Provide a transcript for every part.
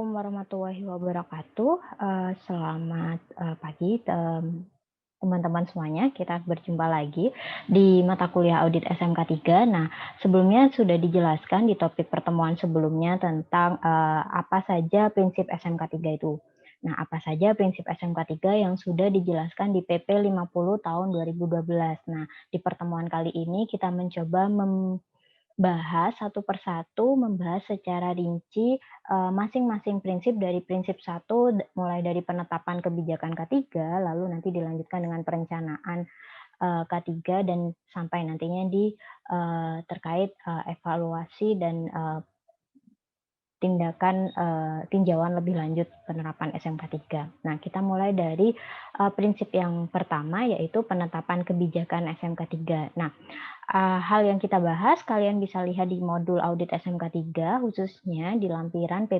Assalamualaikum warahmatullahi wabarakatuh. Selamat pagi, teman-teman semuanya. Kita berjumpa lagi di mata kuliah audit SMK 3. Nah, sebelumnya sudah dijelaskan di topik pertemuan sebelumnya tentang apa saja prinsip SMK 3 itu. Nah, apa saja prinsip SMK 3 yang sudah dijelaskan di PP 50 tahun 2012. Nah, di pertemuan kali ini kita mencoba bahas satu persatu, membahas secara rinci masing-masing prinsip dari prinsip satu, mulai dari penetapan kebijakan K3, lalu nanti dilanjutkan dengan perencanaan K3 dan sampai nantinya di terkait evaluasi dan tindakan tinjauan lebih lanjut penerapan SMK 3. Nah, kita mulai dari prinsip yang pertama yaitu penetapan kebijakan SMK 3. Nah, hal yang kita bahas kalian bisa lihat di modul audit SMK 3 khususnya di lampiran 1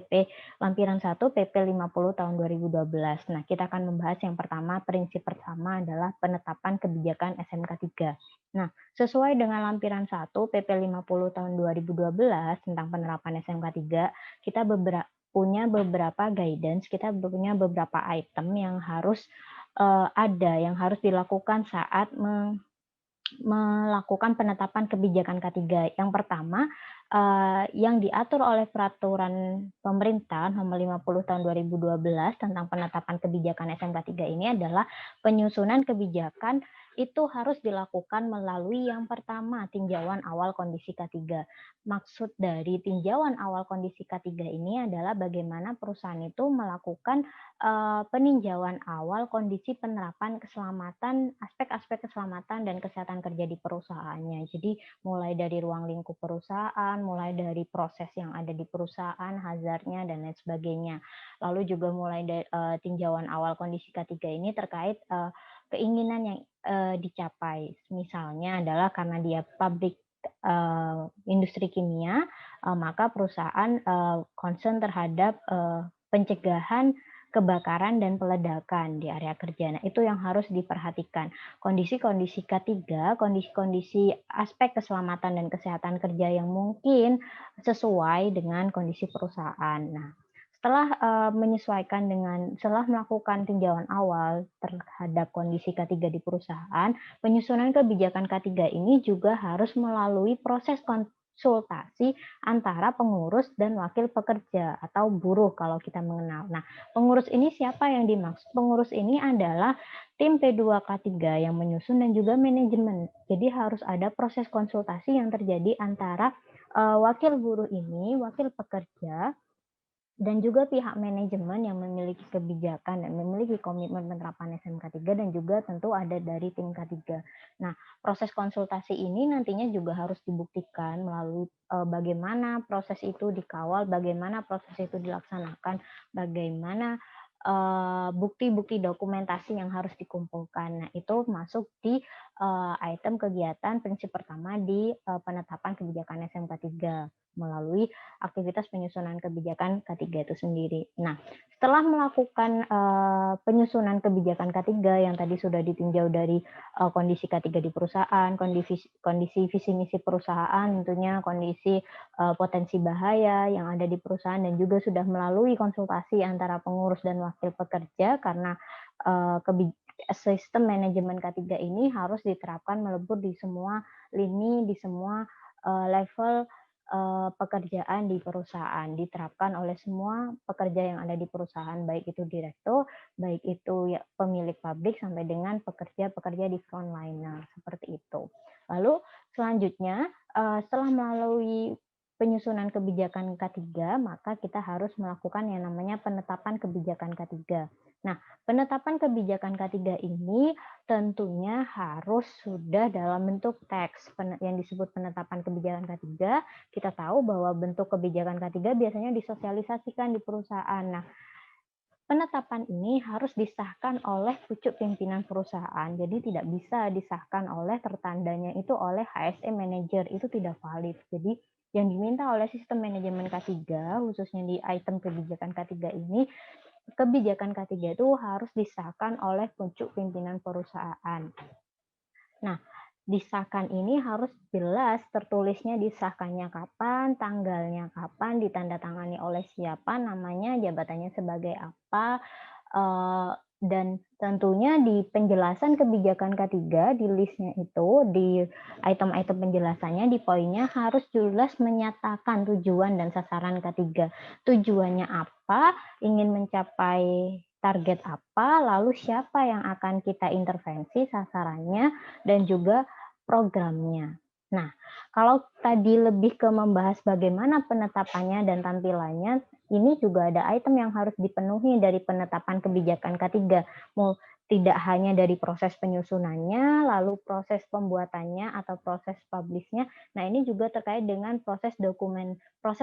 PP 50 tahun 2012. Nah, kita akan membahas yang pertama, prinsip pertama adalah penetapan kebijakan SMK 3. Nah, sesuai dengan lampiran 1 PP 50 tahun 2012 tentang penerapan SMK 3, kita punya beberapa guidance, kita punya beberapa item yang harus yang harus dilakukan saat melakukan penetapan kebijakan K3. Yang pertama, yang diatur oleh peraturan pemerintah nomor 50 tahun 2012 tentang penetapan kebijakan SMK 3 ini adalah penyusunan kebijakan itu harus dilakukan melalui yang pertama, tinjauan awal kondisi K3. Maksud dari tinjauan awal kondisi K3 ini adalah bagaimana perusahaan itu melakukan peninjauan awal kondisi penerapan keselamatan, aspek-aspek keselamatan dan kesehatan kerja di perusahaannya. Jadi mulai dari ruang lingkup perusahaan, mulai dari proses yang ada di perusahaan, hazardnya dan lain sebagainya. Lalu juga mulai dari tinjauan awal kondisi K3 ini terkait keinginan yang dicapai. Misalnya adalah karena dia pabrik industri kimia, maka perusahaan concern terhadap pencegahan kebakaran dan peledakan di area kerja. Nah, itu yang harus diperhatikan. Kondisi-kondisi K3, kondisi-kondisi aspek keselamatan dan kesehatan kerja yang mungkin sesuai dengan kondisi perusahaan. Nah, setelah melakukan tinjauan awal terhadap kondisi K3 di perusahaan, penyusunan kebijakan K3 ini juga harus melalui proses konsultasi antara pengurus dan wakil pekerja atau buruh kalau kita mengenal. Nah, pengurus ini siapa yang dimaksud? Pengurus ini adalah tim P2K3 yang menyusun dan juga manajemen. Jadi harus ada proses konsultasi yang terjadi antara wakil buruh ini, wakil pekerja, dan juga pihak manajemen yang memiliki kebijakan dan memiliki komitmen penerapan SMK 3 dan juga tentu ada dari tim K3. Nah, proses konsultasi ini nantinya juga harus dibuktikan melalui bagaimana proses itu dikawal, bagaimana proses itu dilaksanakan, bagaimana bukti-bukti dokumentasi yang harus dikumpulkan. Nah, itu masuk di item kegiatan prinsip pertama di penetapan kebijakan SMK 3 melalui aktivitas penyusunan kebijakan K3 itu sendiri. Nah, setelah melakukan penyusunan kebijakan K3 yang tadi sudah ditinjau dari kondisi K3 di perusahaan, kondisi visi misi perusahaan, tentunya kondisi potensi bahaya yang ada di perusahaan dan juga sudah melalui konsultasi antara pengurus dan wakil pekerja karena sistem manajemen K3 ini harus diterapkan melebur di semua lini, di semua level pekerjaan di perusahaan, diterapkan oleh semua pekerja yang ada di perusahaan, baik itu direktur, baik itu ya pemilik pabrik sampai dengan pekerja-pekerja di frontliner, seperti itu. Lalu selanjutnya setelah melalui penyusunan kebijakan K3, maka kita harus melakukan yang namanya penetapan kebijakan K3. Nah, penetapan kebijakan K3 ini tentunya harus sudah dalam bentuk teks yang disebut penetapan kebijakan K3. Kita tahu bahwa bentuk kebijakan K3 biasanya disosialisasikan di perusahaan. Nah, penetapan ini harus disahkan oleh pucuk pimpinan perusahaan. Jadi tidak bisa disahkan oleh tertandanya itu oleh HSE manager, itu tidak valid. Jadi yang diminta oleh sistem manajemen K3, khususnya di item kebijakan K3 ini, kebijakan K3 itu harus disahkan oleh pucuk pimpinan perusahaan. Nah, disahkan ini harus jelas tertulisnya disahkannya kapan, tanggalnya kapan, ditandatangani oleh siapa, namanya, jabatannya sebagai apa, eee, dan tentunya di penjelasan kebijakan K3 di list-nya itu, di item-item penjelasannya, di poinnya harus jelas menyatakan tujuan dan sasaran K3. Tujuannya apa, ingin mencapai target apa, lalu siapa yang akan kita intervensi, sasarannya, dan juga programnya. Nah, kalau tadi lebih ke membahas bagaimana penetapannya dan tampilannya, ini juga ada item yang harus dipenuhi dari penetapan kebijakan K3. Tidak hanya dari proses penyusunannya, lalu proses pembuatannya atau proses publish-nya. Nah, ini juga terkait dengan proses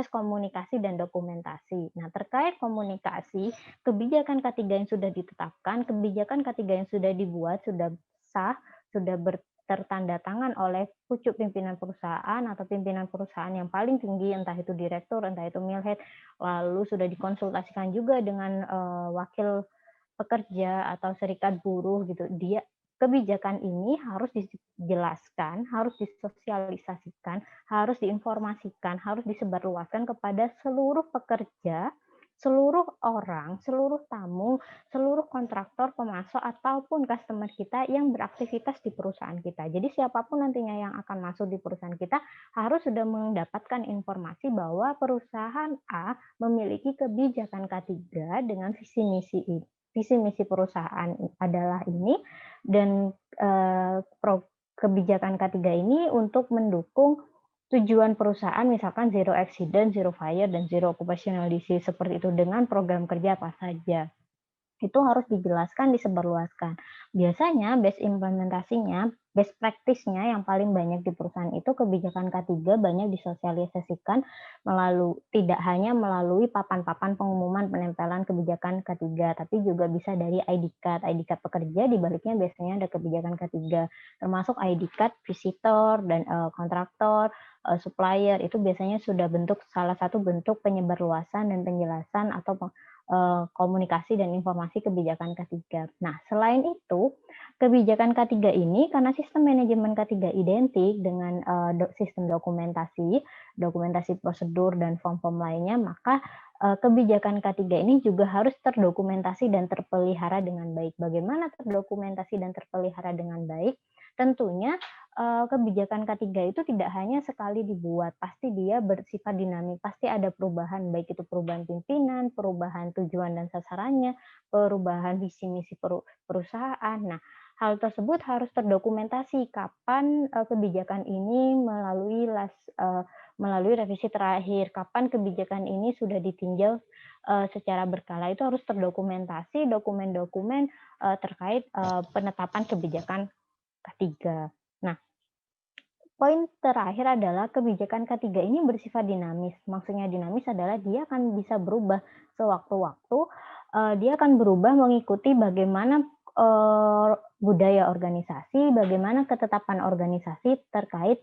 komunikasi dan dokumentasi. Nah, terkait komunikasi, kebijakan K3 yang sudah ditetapkan, kebijakan K3 yang sudah dibuat, sudah sah, sudah tertanda tangan oleh pucuk pimpinan perusahaan atau pimpinan perusahaan yang paling tinggi, entah itu direktur, entah itu milhead, lalu sudah dikonsultasikan juga dengan wakil pekerja atau serikat buruh gitu. Kebijakan ini harus dijelaskan, harus disosialisasikan, harus diinformasikan, harus disebarluaskan kepada seluruh pekerja, seluruh orang, seluruh tamu, seluruh kontraktor, pemasok, ataupun customer kita yang beraktivitas di perusahaan kita. Jadi siapapun nantinya yang akan masuk di perusahaan kita harus sudah mendapatkan informasi bahwa perusahaan A memiliki kebijakan K3 dengan visi misi perusahaan adalah ini, dan kebijakan K3 ini untuk mendukung tujuan perusahaan, misalkan zero accident, zero fire, dan zero occupational disease, seperti itu, dengan program kerja apa saja. Itu harus dijelaskan, disebarluaskan. Biasanya best practice-nya yang paling banyak di perusahaan itu kebijakan K3 banyak disosialisasikan tidak hanya melalui papan-papan pengumuman penempelan kebijakan K3, tapi juga bisa dari ID card. ID card pekerja di baliknya biasanya ada kebijakan K3, termasuk ID card visitor dan kontraktor, supplier, itu biasanya sudah salah satu bentuk penyebarluasan dan penjelasan atau komunikasi dan informasi kebijakan K3. Nah, selain itu, kebijakan K3 ini karena sistem manajemen K3 identik dengan sistem dokumentasi prosedur dan form-form lainnya, maka kebijakan K3 ini juga harus terdokumentasi dan terpelihara dengan baik. Bagaimana terdokumentasi dan terpelihara dengan baik? Tentunya kebijakan K3 itu tidak hanya sekali dibuat, pasti dia bersifat dinamik, pasti ada perubahan, baik itu perubahan pimpinan, perubahan tujuan dan sasarannya, perubahan visi misi perusahaan. Nah, hal tersebut harus terdokumentasi kapan kebijakan ini melalui revisi terakhir, kapan kebijakan ini sudah ditinjau secara berkala, itu harus terdokumentasi dokumen-dokumen terkait penetapan kebijakan K3. Nah, poin terakhir adalah kebijakan K3 ini bersifat dinamis. Maksudnya dinamis adalah dia akan bisa berubah sewaktu-waktu, dia akan berubah mengikuti bagaimana budaya organisasi, bagaimana ketetapan organisasi terkait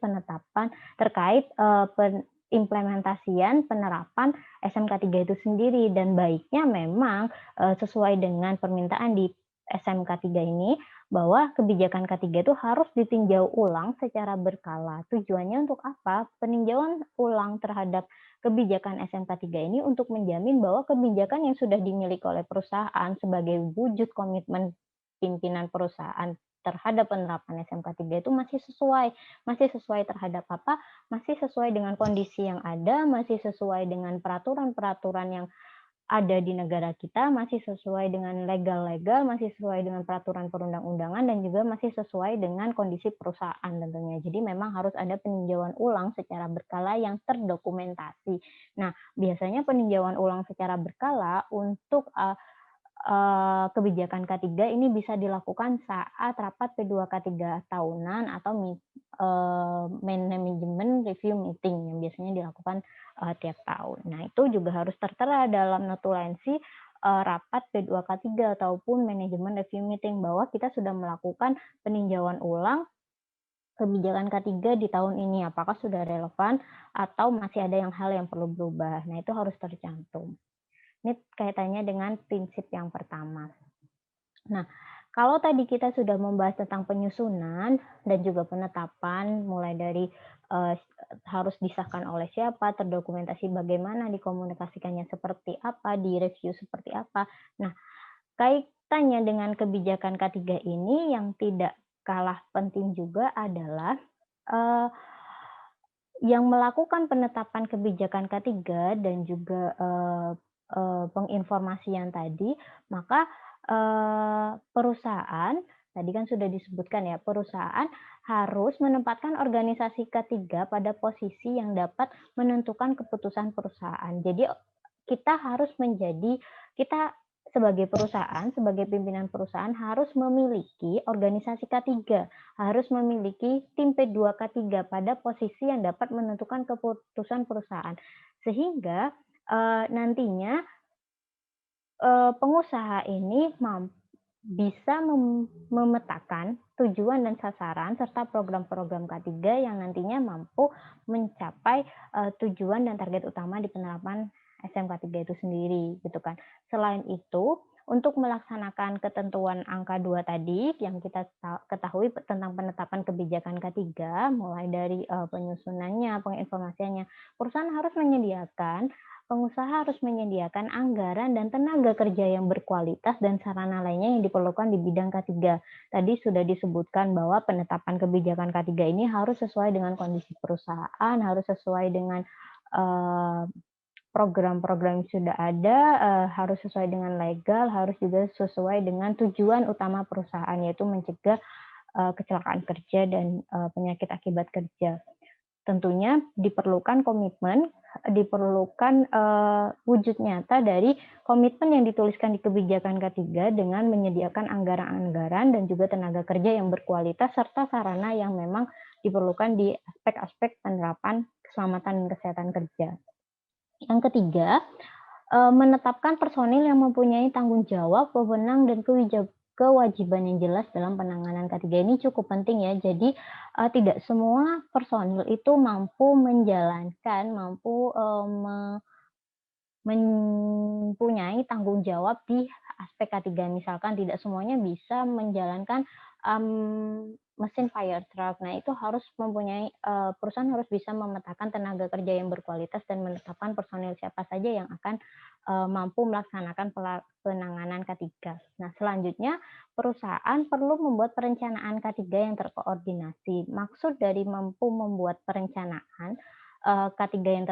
implementasian penerapan SMK3 itu sendiri, dan baiknya memang sesuai dengan permintaan di SMK3 ini, bahwa kebijakan K3 itu harus ditinjau ulang secara berkala. Tujuannya untuk apa? Peninjauan ulang terhadap kebijakan SMK3 ini untuk menjamin bahwa kebijakan yang sudah dimiliki oleh perusahaan sebagai wujud komitmen pimpinan perusahaan terhadap penerapan SMK3 itu masih sesuai terhadap apa? Masih sesuai dengan kondisi yang ada, masih sesuai dengan peraturan-peraturan yang ada di negara kita, masih sesuai dengan legal, masih sesuai dengan peraturan perundang-undangan, dan juga masih sesuai dengan kondisi perusahaan tentunya. Jadi memang harus ada peninjauan ulang secara berkala yang terdokumentasi. Nah, biasanya peninjauan ulang secara berkala untuk kebijakan K3 ini bisa dilakukan saat rapat P2K3 tahunan atau manajemen review meeting yang biasanya dilakukan tiap tahun. Nah, itu juga harus tertera dalam notulensi rapat P2K3 ataupun manajemen review meeting bahwa kita sudah melakukan peninjauan ulang kebijakan K3 di tahun ini, apakah sudah relevan atau masih ada hal yang perlu berubah. Nah, itu harus tercantum. Ini kaitannya dengan prinsip yang pertama. Nah, Kalau tadi kita sudah membahas tentang penyusunan dan juga penetapan, mulai dari harus disahkan oleh siapa, terdokumentasi bagaimana, dikomunikasikannya seperti apa, direview seperti apa. Nah, kaitannya dengan kebijakan K3 ini yang tidak kalah penting juga adalah eee, yang melakukan penetapan kebijakan K3 dan juga, penginformasian tadi, maka, perusahaan, tadi kan sudah disebutkan ya, perusahaan harus menempatkan organisasi K3 pada posisi yang dapat menentukan keputusan perusahaan. Jadi, kita sebagai perusahaan, sebagai pimpinan perusahaan harus memiliki organisasi K3, harus memiliki tim P2 K3 pada posisi yang dapat menentukan keputusan perusahaan. Sehingga, nantinya, pengusaha ini bisa memetakan tujuan dan sasaran serta program-program K3 yang nantinya mampu mencapai, tujuan dan target utama di penerapan SMK3 itu sendiri, gitu kan. Selain itu, untuk melaksanakan ketentuan angka 2 tadi yang kita ketahui tentang penetapan kebijakan K3, mulai dari, penyusunannya, penginformasiannya, perusahaan harus menyediakan pengusaha harus menyediakan anggaran dan tenaga kerja yang berkualitas dan sarana lainnya yang diperlukan di bidang K3. Tadi sudah disebutkan bahwa penetapan kebijakan K3 ini harus sesuai dengan kondisi perusahaan, harus sesuai dengan eh, program-program yang sudah ada, harus sesuai dengan legal, harus juga sesuai dengan tujuan utama perusahaan, yaitu mencegah kecelakaan kerja dan penyakit akibat kerja. Tentunya diperlukan komitmen, diperlukan, wujud nyata dari komitmen yang dituliskan di kebijakan K3 dengan menyediakan anggaran-anggaran dan juga tenaga kerja yang berkualitas serta sarana yang memang diperlukan di aspek-aspek penerapan keselamatan dan kesehatan kerja. Yang ketiga, menetapkan personil yang mempunyai tanggung jawab, wewenang, dan kewajiban yang jelas dalam penanganan K3 ini cukup penting ya. Jadi, tidak semua personil itu mampu menjalankan, mampu, mempunyai tanggung jawab di aspek K3. Misalkan tidak semuanya bisa menjalankan, mesin fire truck. Nah, itu harus mempunyai perusahaan harus bisa memetakan tenaga kerja yang berkualitas dan menetapkan personil siapa saja yang akan, mampu melaksanakan penanganan K3. Nah, selanjutnya perusahaan perlu membuat perencanaan K3 yang terkoordinasi. Maksud dari mampu membuat perencanaan, K3 yang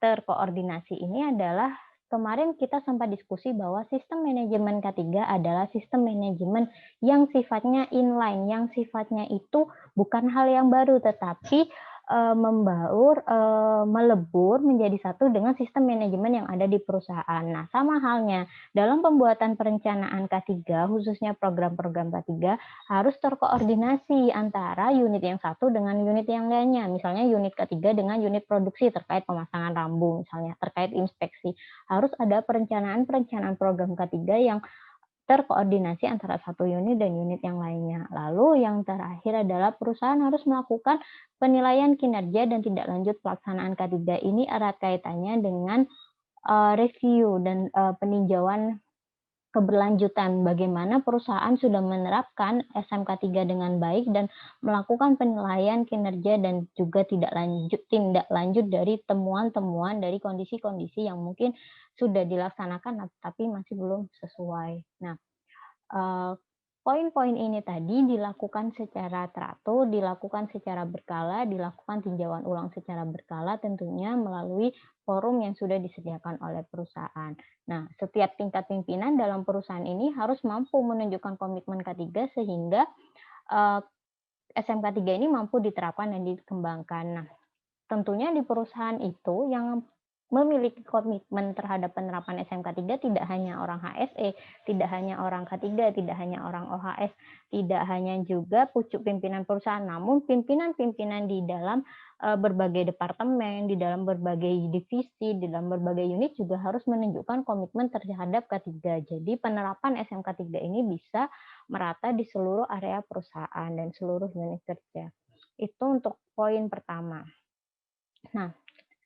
terkoordinasi ini adalah kemarin kita sempat diskusi bahwa sistem manajemen K3 adalah sistem manajemen yang sifatnya inline, yang sifatnya itu bukan hal yang baru, tetapi melebur menjadi satu dengan sistem manajemen yang ada di perusahaan. Nah, sama halnya dalam pembuatan perencanaan K3, khususnya program-program K3, harus terkoordinasi antara unit yang satu dengan unit yang lainnya. Misalnya unit K3 dengan unit produksi terkait pemasangan rambu, misalnya terkait inspeksi. Harus ada perencanaan program K3 yang terkoordinasi antara satu unit dan unit yang lainnya. Lalu yang terakhir adalah perusahaan harus melakukan penilaian kinerja dan tindak lanjut pelaksanaan K3 ini erat kaitannya dengan review dan peninjauan keberlanjutan bagaimana perusahaan sudah menerapkan SMK3 dengan baik dan melakukan penilaian kinerja dan juga tindak lanjut dari temuan-temuan dari kondisi-kondisi yang mungkin sudah dilaksanakan tapi masih belum sesuai. Nah, Eee, poin-poin ini tadi dilakukan secara teratur, dilakukan secara berkala, dilakukan tinjauan ulang secara berkala tentunya melalui forum yang sudah disediakan oleh perusahaan. Nah, setiap tingkat pimpinan dalam perusahaan ini harus mampu menunjukkan komitmen K3 sehingga, eee, SMK3 ini mampu diterapkan dan dikembangkan. Nah, tentunya di perusahaan itu yang memiliki komitmen terhadap penerapan SMK3 tidak hanya orang HSE, tidak hanya orang K3, tidak hanya orang OHS, tidak hanya juga pucuk pimpinan perusahaan, namun pimpinan-pimpinan di dalam berbagai departemen, di dalam berbagai divisi, di dalam berbagai unit juga harus menunjukkan komitmen terhadap K3. Jadi penerapan SMK3 ini bisa merata di seluruh area perusahaan dan seluruh unit kerja. Itu untuk poin pertama. Nah,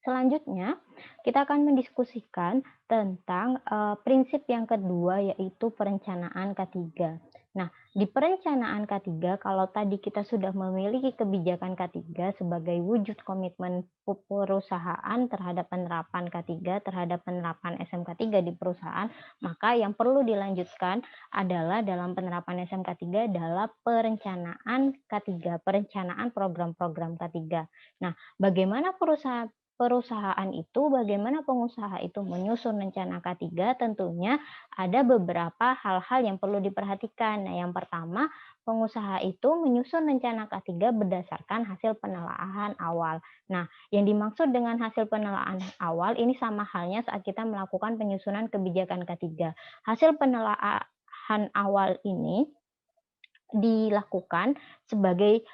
selanjutnya kita akan mendiskusikan tentang prinsip yang kedua yaitu perencanaan K3. Nah, di perencanaan K3, kalau tadi kita sudah memiliki kebijakan K3 sebagai wujud komitmen perusahaan terhadap penerapan K3, terhadap penerapan SMK3 di perusahaan, maka yang perlu dilanjutkan adalah dalam penerapan SMK3 adalah perencanaan K3, perencanaan program-program K3. Nah, bagaimana perusahaan itu, bagaimana pengusaha itu menyusun rencana K3, tentunya ada beberapa hal-hal yang perlu diperhatikan. Nah, yang pertama, pengusaha itu menyusun rencana K3 berdasarkan hasil penelaahan awal. Nah, yang dimaksud dengan hasil penelaahan awal ini sama halnya saat kita melakukan penyusunan kebijakan K3. Hasil penelaahan awal ini dilakukan sebagai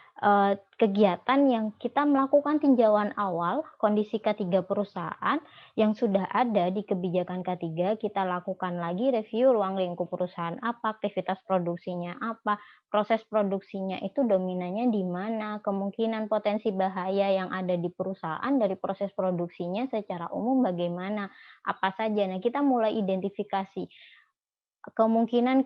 kegiatan yang kita melakukan tinjauan awal kondisi K3 perusahaan yang sudah ada di kebijakan K3, kita lakukan lagi review ruang lingkup perusahaan apa, aktivitas produksinya apa, proses produksinya itu dominannya di mana, kemungkinan potensi bahaya yang ada di perusahaan dari proses produksinya secara umum bagaimana, apa saja. Nah, kita mulai identifikasi kemungkinan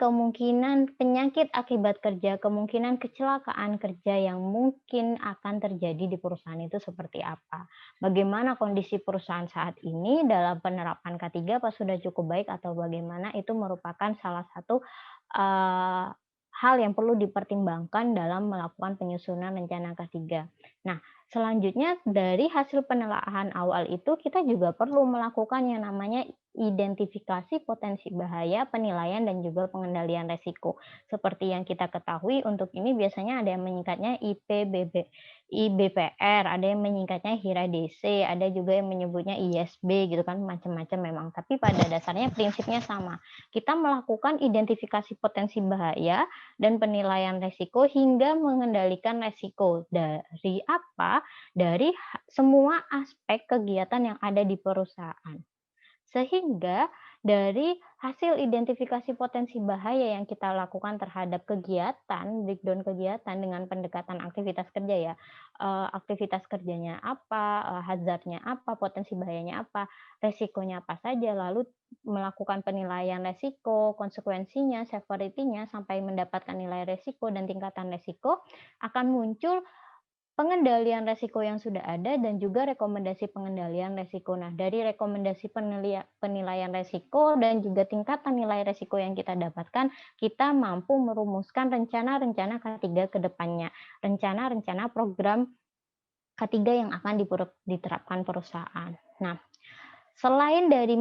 penyakit akibat kerja, kemungkinan kecelakaan kerja yang mungkin akan terjadi di perusahaan itu seperti apa. Bagaimana kondisi perusahaan saat ini dalam penerapan K3, apa sudah cukup baik atau bagaimana, itu merupakan salah satu, eee, hal yang perlu dipertimbangkan dalam melakukan penyusunan rencana K3. Nah, selanjutnya dari hasil penelaahan awal itu kita juga perlu melakukan yang namanya identifikasi potensi bahaya, penilaian, dan juga pengendalian resiko. Seperti yang kita ketahui, untuk ini biasanya ada yang menyingkatnya IBPR, ada yang menyingkatnya HIRA-DC, ada juga yang menyebutnya ISB gitu kan, macam-macam memang. Tapi pada dasarnya prinsipnya sama. Kita melakukan identifikasi potensi bahaya dan penilaian resiko hingga mengendalikan resiko. Dari apa? Dari semua aspek kegiatan yang ada di perusahaan. Sehingga dari hasil identifikasi potensi bahaya yang kita lakukan terhadap kegiatan, breakdown kegiatan dengan pendekatan aktivitas kerja ya, aktivitas kerjanya apa, hazard-nya apa, potensi bahayanya apa, resikonya apa saja, lalu melakukan penilaian resiko, konsekuensinya, severity-nya, sampai mendapatkan nilai resiko dan tingkatan resiko, akan muncul pengendalian resiko yang sudah ada dan juga rekomendasi pengendalian resiko. Nah, dari rekomendasi penilaian resiko dan juga tingkatan nilai resiko yang kita dapatkan, kita mampu merumuskan rencana-rencana K3 ke depannya. Rencana-rencana program K3 yang akan diterapkan perusahaan. Nah, selain dari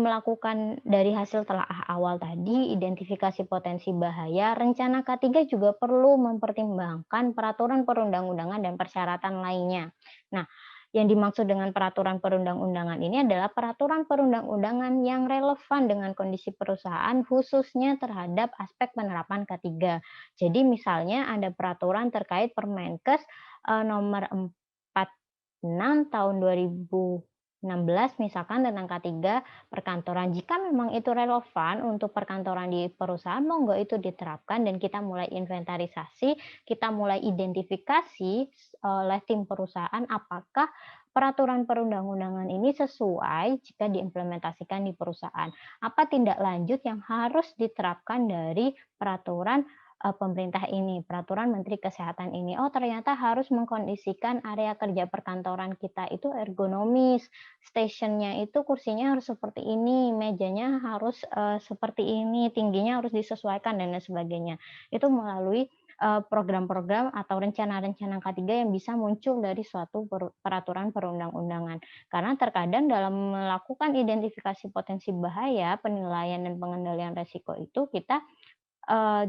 hasil telaah awal tadi, identifikasi potensi bahaya, rencana K3 juga perlu mempertimbangkan peraturan perundang-undangan dan persyaratan lainnya. Nah, yang dimaksud dengan peraturan perundang-undangan ini adalah peraturan perundang-undangan yang relevan dengan kondisi perusahaan, khususnya terhadap aspek penerapan K3. Jadi misalnya ada peraturan terkait Permenkes nomor 46 tahun 2016 misalkan tentang K3 perkantoran. Jika memang itu relevan untuk perkantoran di perusahaan, monggo itu diterapkan dan kita mulai inventarisasi, kita mulai identifikasi oleh tim perusahaan apakah peraturan perundang-undangan ini sesuai jika diimplementasikan di perusahaan. Apa tindak lanjut yang harus diterapkan dari peraturan pemerintah ini, peraturan Menteri Kesehatan ini. Oh, ternyata harus mengkondisikan area kerja perkantoran kita itu ergonomis, stasiunnya itu kursinya harus seperti ini, mejanya harus seperti ini, tingginya harus disesuaikan dan lain sebagainya. Itu melalui program-program atau rencana-rencana K3 yang bisa muncul dari suatu peraturan perundang-undangan. Karena terkadang dalam melakukan identifikasi potensi bahaya, penilaian dan pengendalian resiko itu kita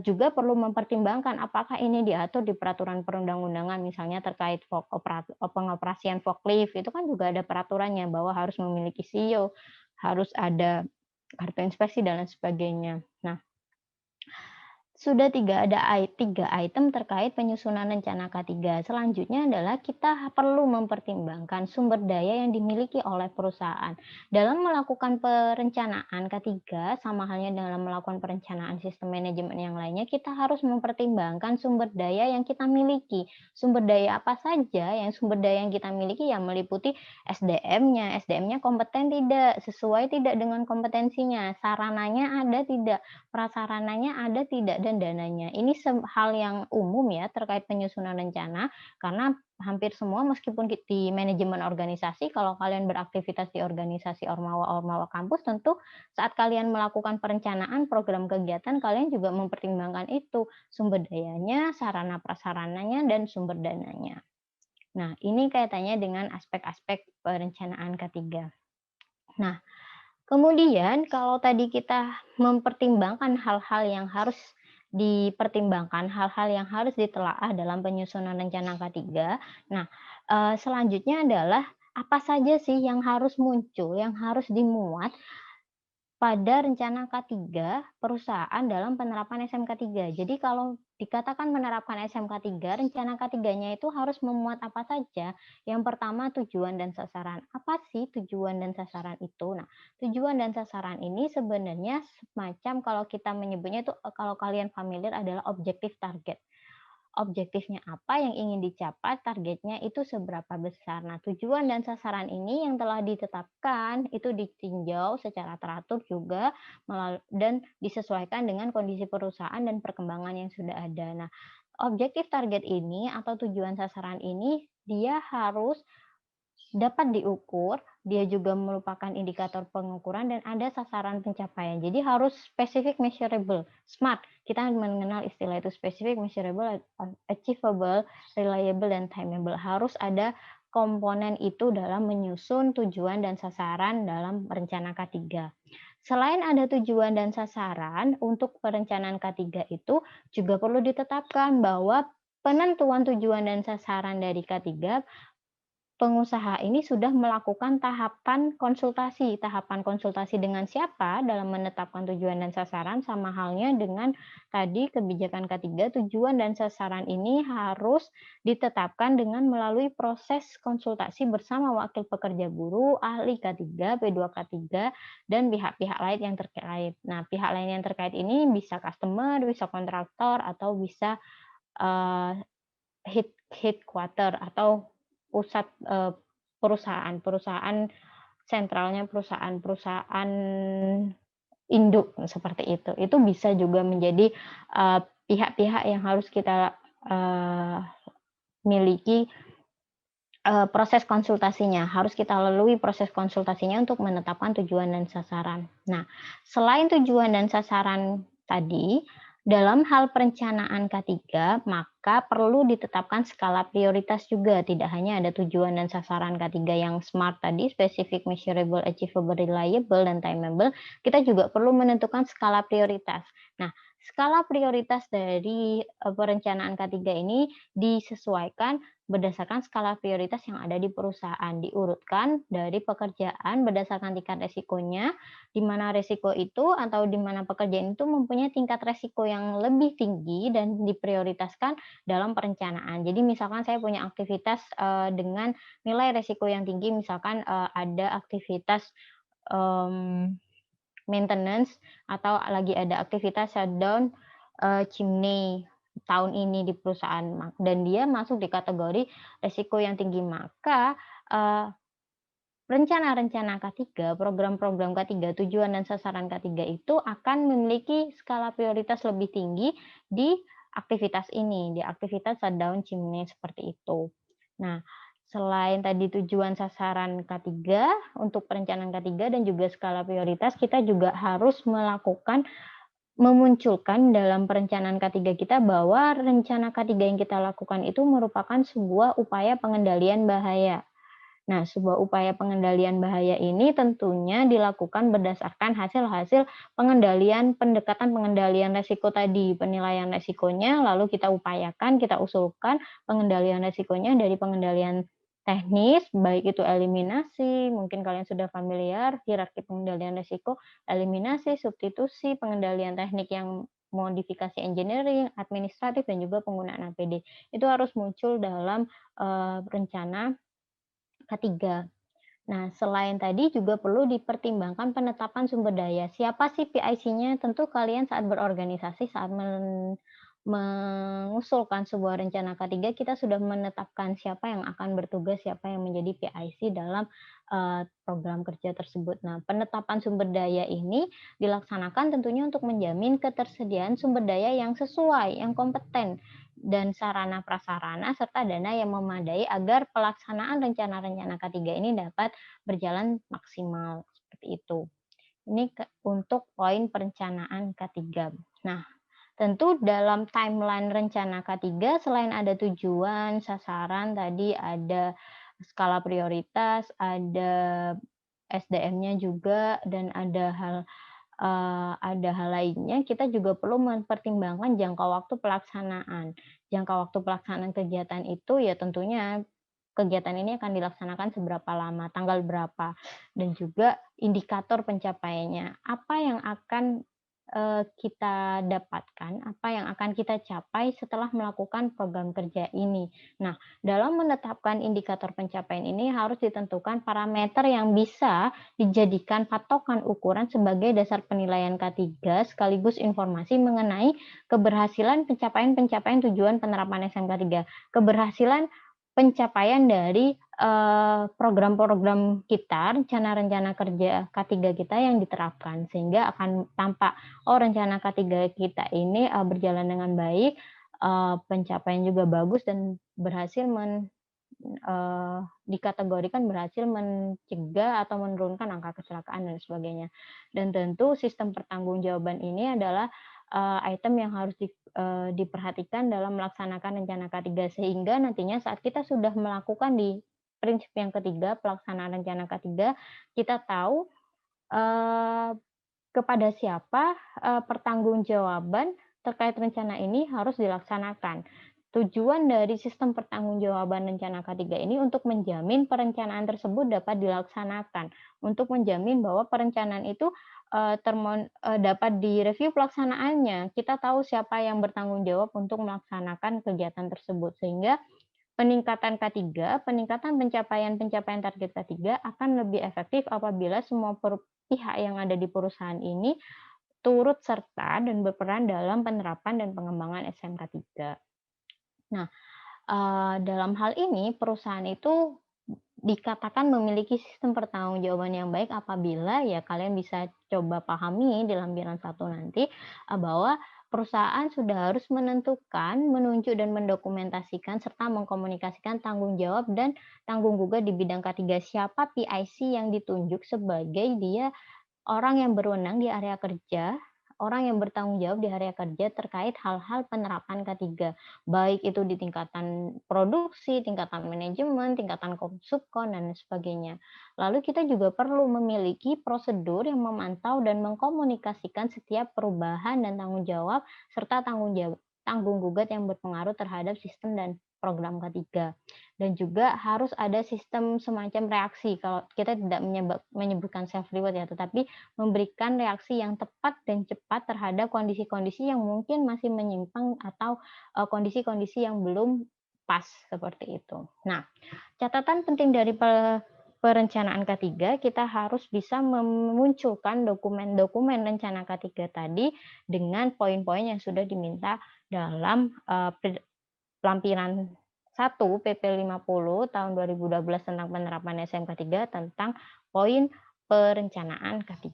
juga perlu mempertimbangkan apakah ini diatur di peraturan perundang-undangan, misalnya terkait pengoperasian forklift, itu kan juga ada peraturannya bahwa harus memiliki CEO, harus ada kartu inspeksi dan lain sebagainya. Nah, sudah tiga item terkait penyusunan rencana K3. Selanjutnya adalah kita perlu mempertimbangkan sumber daya yang dimiliki oleh perusahaan. Dalam melakukan perencanaan K3, sama halnya dalam melakukan perencanaan sistem manajemen yang lainnya, kita harus mempertimbangkan sumber daya yang kita miliki. Sumber daya apa saja yang sumber daya yang kita miliki yang meliputi SDM-nya kompeten tidak, sesuai tidak dengan kompetensinya, sarananya ada tidak, prasarananya ada tidak, dan dananya. Ini hal yang umum ya terkait penyusunan rencana, karena hampir semua meskipun di manajemen organisasi, kalau kalian beraktivitas di organisasi ormawa-ormawa kampus, tentu saat kalian melakukan perencanaan program kegiatan, kalian juga mempertimbangkan itu, sumber dayanya, sarana prasarananya, dan sumber dananya. Nah, ini kaitannya dengan aspek-aspek perencanaan K3. Nah, kemudian kalau tadi kita mempertimbangkan hal-hal yang harus dipertimbangkan, hal-hal yang harus ditelaah dalam penyusunan rencana K3. Nah, selanjutnya adalah apa saja sih yang harus muncul, yang harus dimuat pada rencana K3 perusahaan dalam penerapan SMK3. Jadi kalau dikatakan menerapkan SMK3, rencana K3-nya itu harus memuat apa saja? Yang pertama tujuan dan sasaran. Apa sih tujuan dan sasaran itu? Nah, tujuan dan sasaran ini sebenarnya semacam kalau kita menyebutnya itu kalau kalian familiar adalah objektif target. Objektifnya apa yang ingin dicapai, targetnya itu seberapa besar. Nah, tujuan dan sasaran ini yang telah ditetapkan itu ditinjau secara teratur juga dan disesuaikan dengan kondisi perusahaan dan perkembangan yang sudah ada. Nah, objektif target ini atau tujuan sasaran ini dia harus dapat diukur, dia juga merupakan indikator pengukuran dan ada sasaran pencapaian. Jadi harus specific, measurable, SMART. Kita mengenal istilah itu specific, measurable, achievable, reliable, dan timeable. Harus ada komponen itu dalam menyusun tujuan dan sasaran dalam rencana K3. Selain ada tujuan dan sasaran, untuk perencanaan K3 itu juga perlu ditetapkan bahwa penentuan tujuan dan sasaran dari K3 pengusaha ini sudah melakukan tahapan konsultasi. Tahapan konsultasi dengan siapa dalam menetapkan tujuan dan sasaran, sama halnya dengan tadi kebijakan K3, tujuan dan sasaran ini harus ditetapkan dengan melalui proses konsultasi bersama wakil pekerja buruh, ahli K3, P2K3, dan pihak-pihak lain yang terkait. Nah, pihak lain yang terkait ini bisa customer, bisa kontraktor, atau bisa headquarter atau pusat perusahaan sentralnya perusahaan induk seperti itu. Itu bisa juga menjadi pihak-pihak yang harus kita miliki proses konsultasinya. Harus kita lalui proses konsultasinya untuk menetapkan tujuan dan sasaran. Nah, selain tujuan dan sasaran tadi, dalam hal perencanaan K3, maka perlu ditetapkan skala prioritas juga. Tidak hanya ada tujuan dan sasaran K3 yang SMART tadi, specific, measurable, achievable, reliable, dan timeable, kita juga perlu menentukan skala prioritas. Nah, skala prioritas dari perencanaan K3 ini disesuaikan berdasarkan skala prioritas yang ada di perusahaan. Diurutkan dari pekerjaan berdasarkan tingkat resikonya, di mana resiko itu atau di mana pekerjaan itu mempunyai tingkat resiko yang lebih tinggi dan diprioritaskan dalam perencanaan. Jadi misalkan saya punya aktivitas dengan nilai resiko yang tinggi, misalkan ada aktivitas maintenance atau lagi ada aktivitas shutdown chimney tahun ini di perusahaan dan dia masuk di kategori resiko yang tinggi, maka rencana-rencana K3, program-program K3, tujuan dan sasaran K3 itu akan memiliki skala prioritas lebih tinggi di aktivitas ini, di aktivitas shutdown chimney seperti itu. Nah, selain tadi tujuan sasaran K3 untuk perencanaan K3 dan juga skala prioritas, kita juga harus memunculkan dalam perencanaan K3 kita bahwa rencana K3 yang kita lakukan itu merupakan sebuah upaya pengendalian bahaya. Nah, sebuah upaya pengendalian bahaya ini tentunya dilakukan berdasarkan hasil-hasil pendekatan pengendalian resiko tadi, penilaian resikonya, lalu kita upayakan, kita usulkan pengendalian resikonya dari pengendalian teknis, baik itu eliminasi, mungkin kalian sudah familiar, hierarki pengendalian resiko, eliminasi, substitusi, pengendalian teknik yang modifikasi engineering, administratif, dan juga penggunaan APD. Itu harus muncul dalam rencana K3. Nah, selain tadi juga perlu dipertimbangkan penetapan sumber daya. Siapa sih PIC-nya? Tentu kalian saat berorganisasi, saat mengusulkan sebuah rencana K3, kita sudah menetapkan siapa yang akan bertugas, siapa yang menjadi PIC dalam program kerja tersebut. Nah, penetapan sumber daya ini dilaksanakan tentunya untuk menjamin ketersediaan sumber daya yang sesuai, yang kompeten, dan sarana prasarana serta dana yang memadai agar pelaksanaan rencana-rencana K3 ini dapat berjalan maksimal seperti itu. Ini untuk poin perencanaan K3. Nah, tentu dalam timeline rencana K3 selain ada tujuan, sasaran, tadi ada skala prioritas, ada SDM-nya juga, dan ada hal lainnya, kita juga perlu mempertimbangkan jangka waktu pelaksanaan. Jangka waktu pelaksanaan kegiatan itu ya tentunya kegiatan ini akan dilaksanakan seberapa lama, tanggal berapa, dan juga indikator pencapaiannya. Apa yang akan kita dapatkan, apa yang akan kita capai setelah melakukan program kerja ini. Nah, dalam menetapkan indikator pencapaian ini harus ditentukan parameter yang bisa dijadikan patokan ukuran sebagai dasar penilaian K3 sekaligus informasi mengenai keberhasilan pencapaian-pencapaian tujuan penerapan SMK 3. Keberhasilan pencapaian dari program-program kita, rencana-rencana kerja K3 kita yang diterapkan, sehingga akan tampak, oh rencana K3 kita ini berjalan dengan baik, pencapaian juga bagus dan berhasil dikategorikan berhasil mencegah atau menurunkan angka kecelakaan dan sebagainya. Dan tentu sistem pertanggungjawaban ini adalah item yang harus diperhatikan dalam melaksanakan rencana K3, sehingga nantinya saat kita sudah melakukan di prinsip yang ketiga, pelaksanaan rencana K3, kita tahu kepada siapa pertanggungjawaban terkait rencana ini harus dilaksanakan. Tujuan dari sistem pertanggungjawaban rencana K3 ini untuk menjamin perencanaan tersebut dapat dilaksanakan, untuk menjamin bahwa perencanaan itu dapat direview pelaksanaannya. Kita tahu siapa yang bertanggung jawab untuk melaksanakan kegiatan tersebut, sehingga peningkatan K3, peningkatan pencapaian target K3 akan lebih efektif apabila semua pihak yang ada di perusahaan ini turut serta dan berperan dalam penerapan dan pengembangan SMK 3. Nah, dalam hal ini perusahaan itu dikatakan memiliki sistem pertanggungjawaban yang baik apabila ya kalian bisa coba pahami di lampiran 1 nanti, bahwa perusahaan sudah harus menentukan, menunjuk dan mendokumentasikan serta mengkomunikasikan tanggung jawab dan tanggung gugat di bidang K3. Siapa PIC yang ditunjuk sebagai dia orang yang berwenang di area kerja, orang yang bertanggung jawab di area kerja terkait hal-hal penerapan K3, baik itu di tingkatan produksi, tingkatan manajemen, tingkatan subkon, dan sebagainya. Lalu kita juga perlu memiliki prosedur yang memantau dan mengkomunikasikan setiap perubahan dan tanggung jawab, serta tanggung gugat yang berpengaruh terhadap sistem dan program K3. Dan juga harus ada sistem semacam reaksi, kalau kita tidak menyebutkan self reward ya, tetapi memberikan reaksi yang tepat dan cepat terhadap kondisi-kondisi yang mungkin masih menyimpang atau kondisi-kondisi yang belum pas seperti itu. Nah, catatan penting dari perencanaan K3, kita harus bisa memunculkan dokumen-dokumen rencana K3 tadi dengan poin-poin yang sudah diminta dalam lampiran 1 PP 50 tahun 2012 tentang penerapan SMK 3 tentang poin perencanaan K3.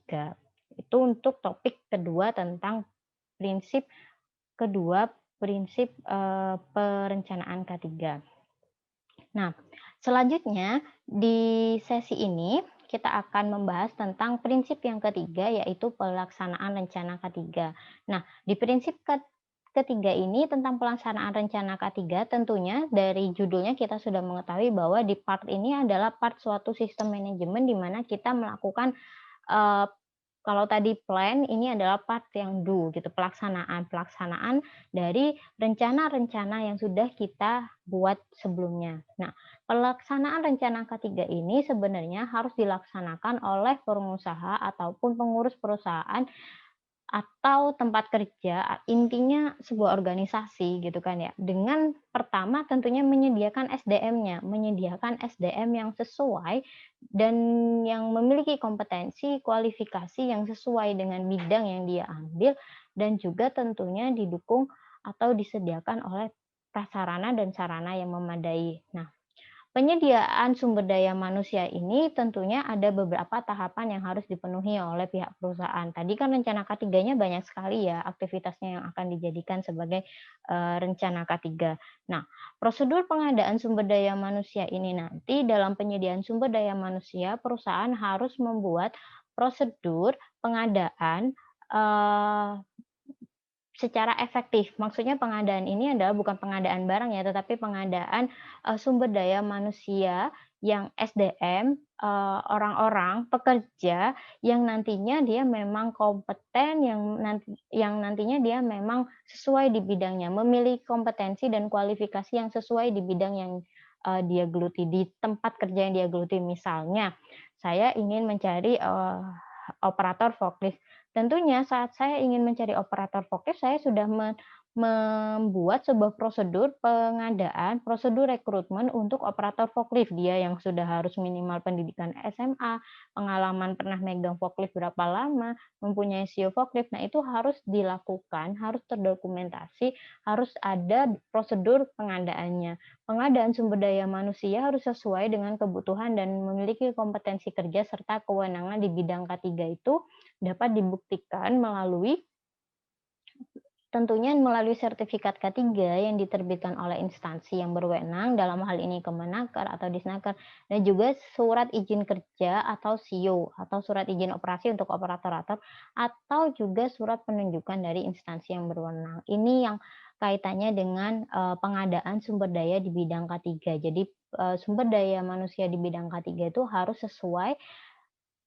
Itu untuk topik kedua tentang prinsip perencanaan K3. Nah, selanjutnya di sesi ini kita akan membahas tentang prinsip yang ketiga, yaitu pelaksanaan rencana K3. Nah, di prinsip ketiga ini tentang pelaksanaan rencana K3, tentunya dari judulnya kita sudah mengetahui bahwa di part ini adalah part suatu sistem manajemen di mana kita melakukan kalau tadi plan, ini adalah part yang do gitu, pelaksanaan dari rencana-rencana yang sudah kita buat sebelumnya. Nah, pelaksanaan rencana K3 ini sebenarnya harus dilaksanakan oleh pengusaha ataupun pengurus perusahaan atau tempat kerja, intinya sebuah organisasi gitu kan ya. Dengan pertama tentunya menyediakan SDM yang sesuai dan yang memiliki kompetensi, kualifikasi yang sesuai dengan bidang yang dia ambil, dan juga tentunya didukung atau disediakan oleh prasarana dan sarana yang memadai. Nah, penyediaan sumber daya manusia ini tentunya ada beberapa tahapan yang harus dipenuhi oleh pihak perusahaan. Tadi kan rencana K3-nya banyak sekali ya aktivitasnya yang akan dijadikan sebagai rencana K3. Nah, prosedur pengadaan sumber daya manusia ini nanti dalam penyediaan sumber daya manusia, perusahaan harus membuat prosedur pengadaan eh, secara efektif. Maksudnya pengadaan ini adalah bukan pengadaan barang ya, tetapi pengadaan, sumber daya manusia yang SDM, orang-orang, pekerja yang nantinya dia memang kompeten, yang nantinya dia memang sesuai di bidangnya, memiliki kompetensi dan kualifikasi yang sesuai di bidang yang, dia geluti, di tempat kerja yang dia geluti. Misalnya, saya ingin mencari, operator forklift. Tentunya saat saya ingin mencari operator forklift, saya sudah membuat sebuah prosedur pengadaan, prosedur rekrutmen untuk operator forklift. Dia yang sudah harus minimal pendidikan SMA, pengalaman pernah megang forklift berapa lama, mempunyai SIO forklift. Nah, itu harus dilakukan, harus terdokumentasi, harus ada prosedur pengadaannya. Pengadaan sumber daya manusia harus sesuai dengan kebutuhan dan memiliki kompetensi kerja serta kewenangan di bidang K3 itu dapat dibuktikan tentunya melalui sertifikat K3 yang diterbitkan oleh instansi yang berwenang, dalam hal ini Kemenaker atau Disnaker, dan juga surat izin kerja atau SIO atau surat izin operasi untuk operator atau juga surat penunjukan dari instansi yang berwenang. Ini yang kaitannya dengan pengadaan sumber daya di bidang K3. Jadi sumber daya manusia di bidang K3 itu harus sesuai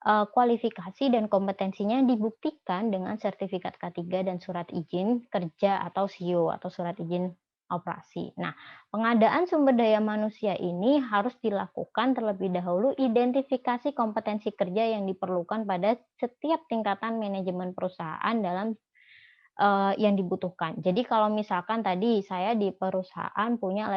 kualifikasi dan kompetensinya dibuktikan dengan sertifikat K3 dan surat izin kerja atau SIO atau surat izin operasi. Nah, pengadaan sumber daya manusia ini harus dilakukan terlebih dahulu identifikasi kompetensi kerja yang diperlukan pada setiap tingkatan manajemen perusahaan dalam yang dibutuhkan. Jadi kalau misalkan tadi saya di perusahaan punya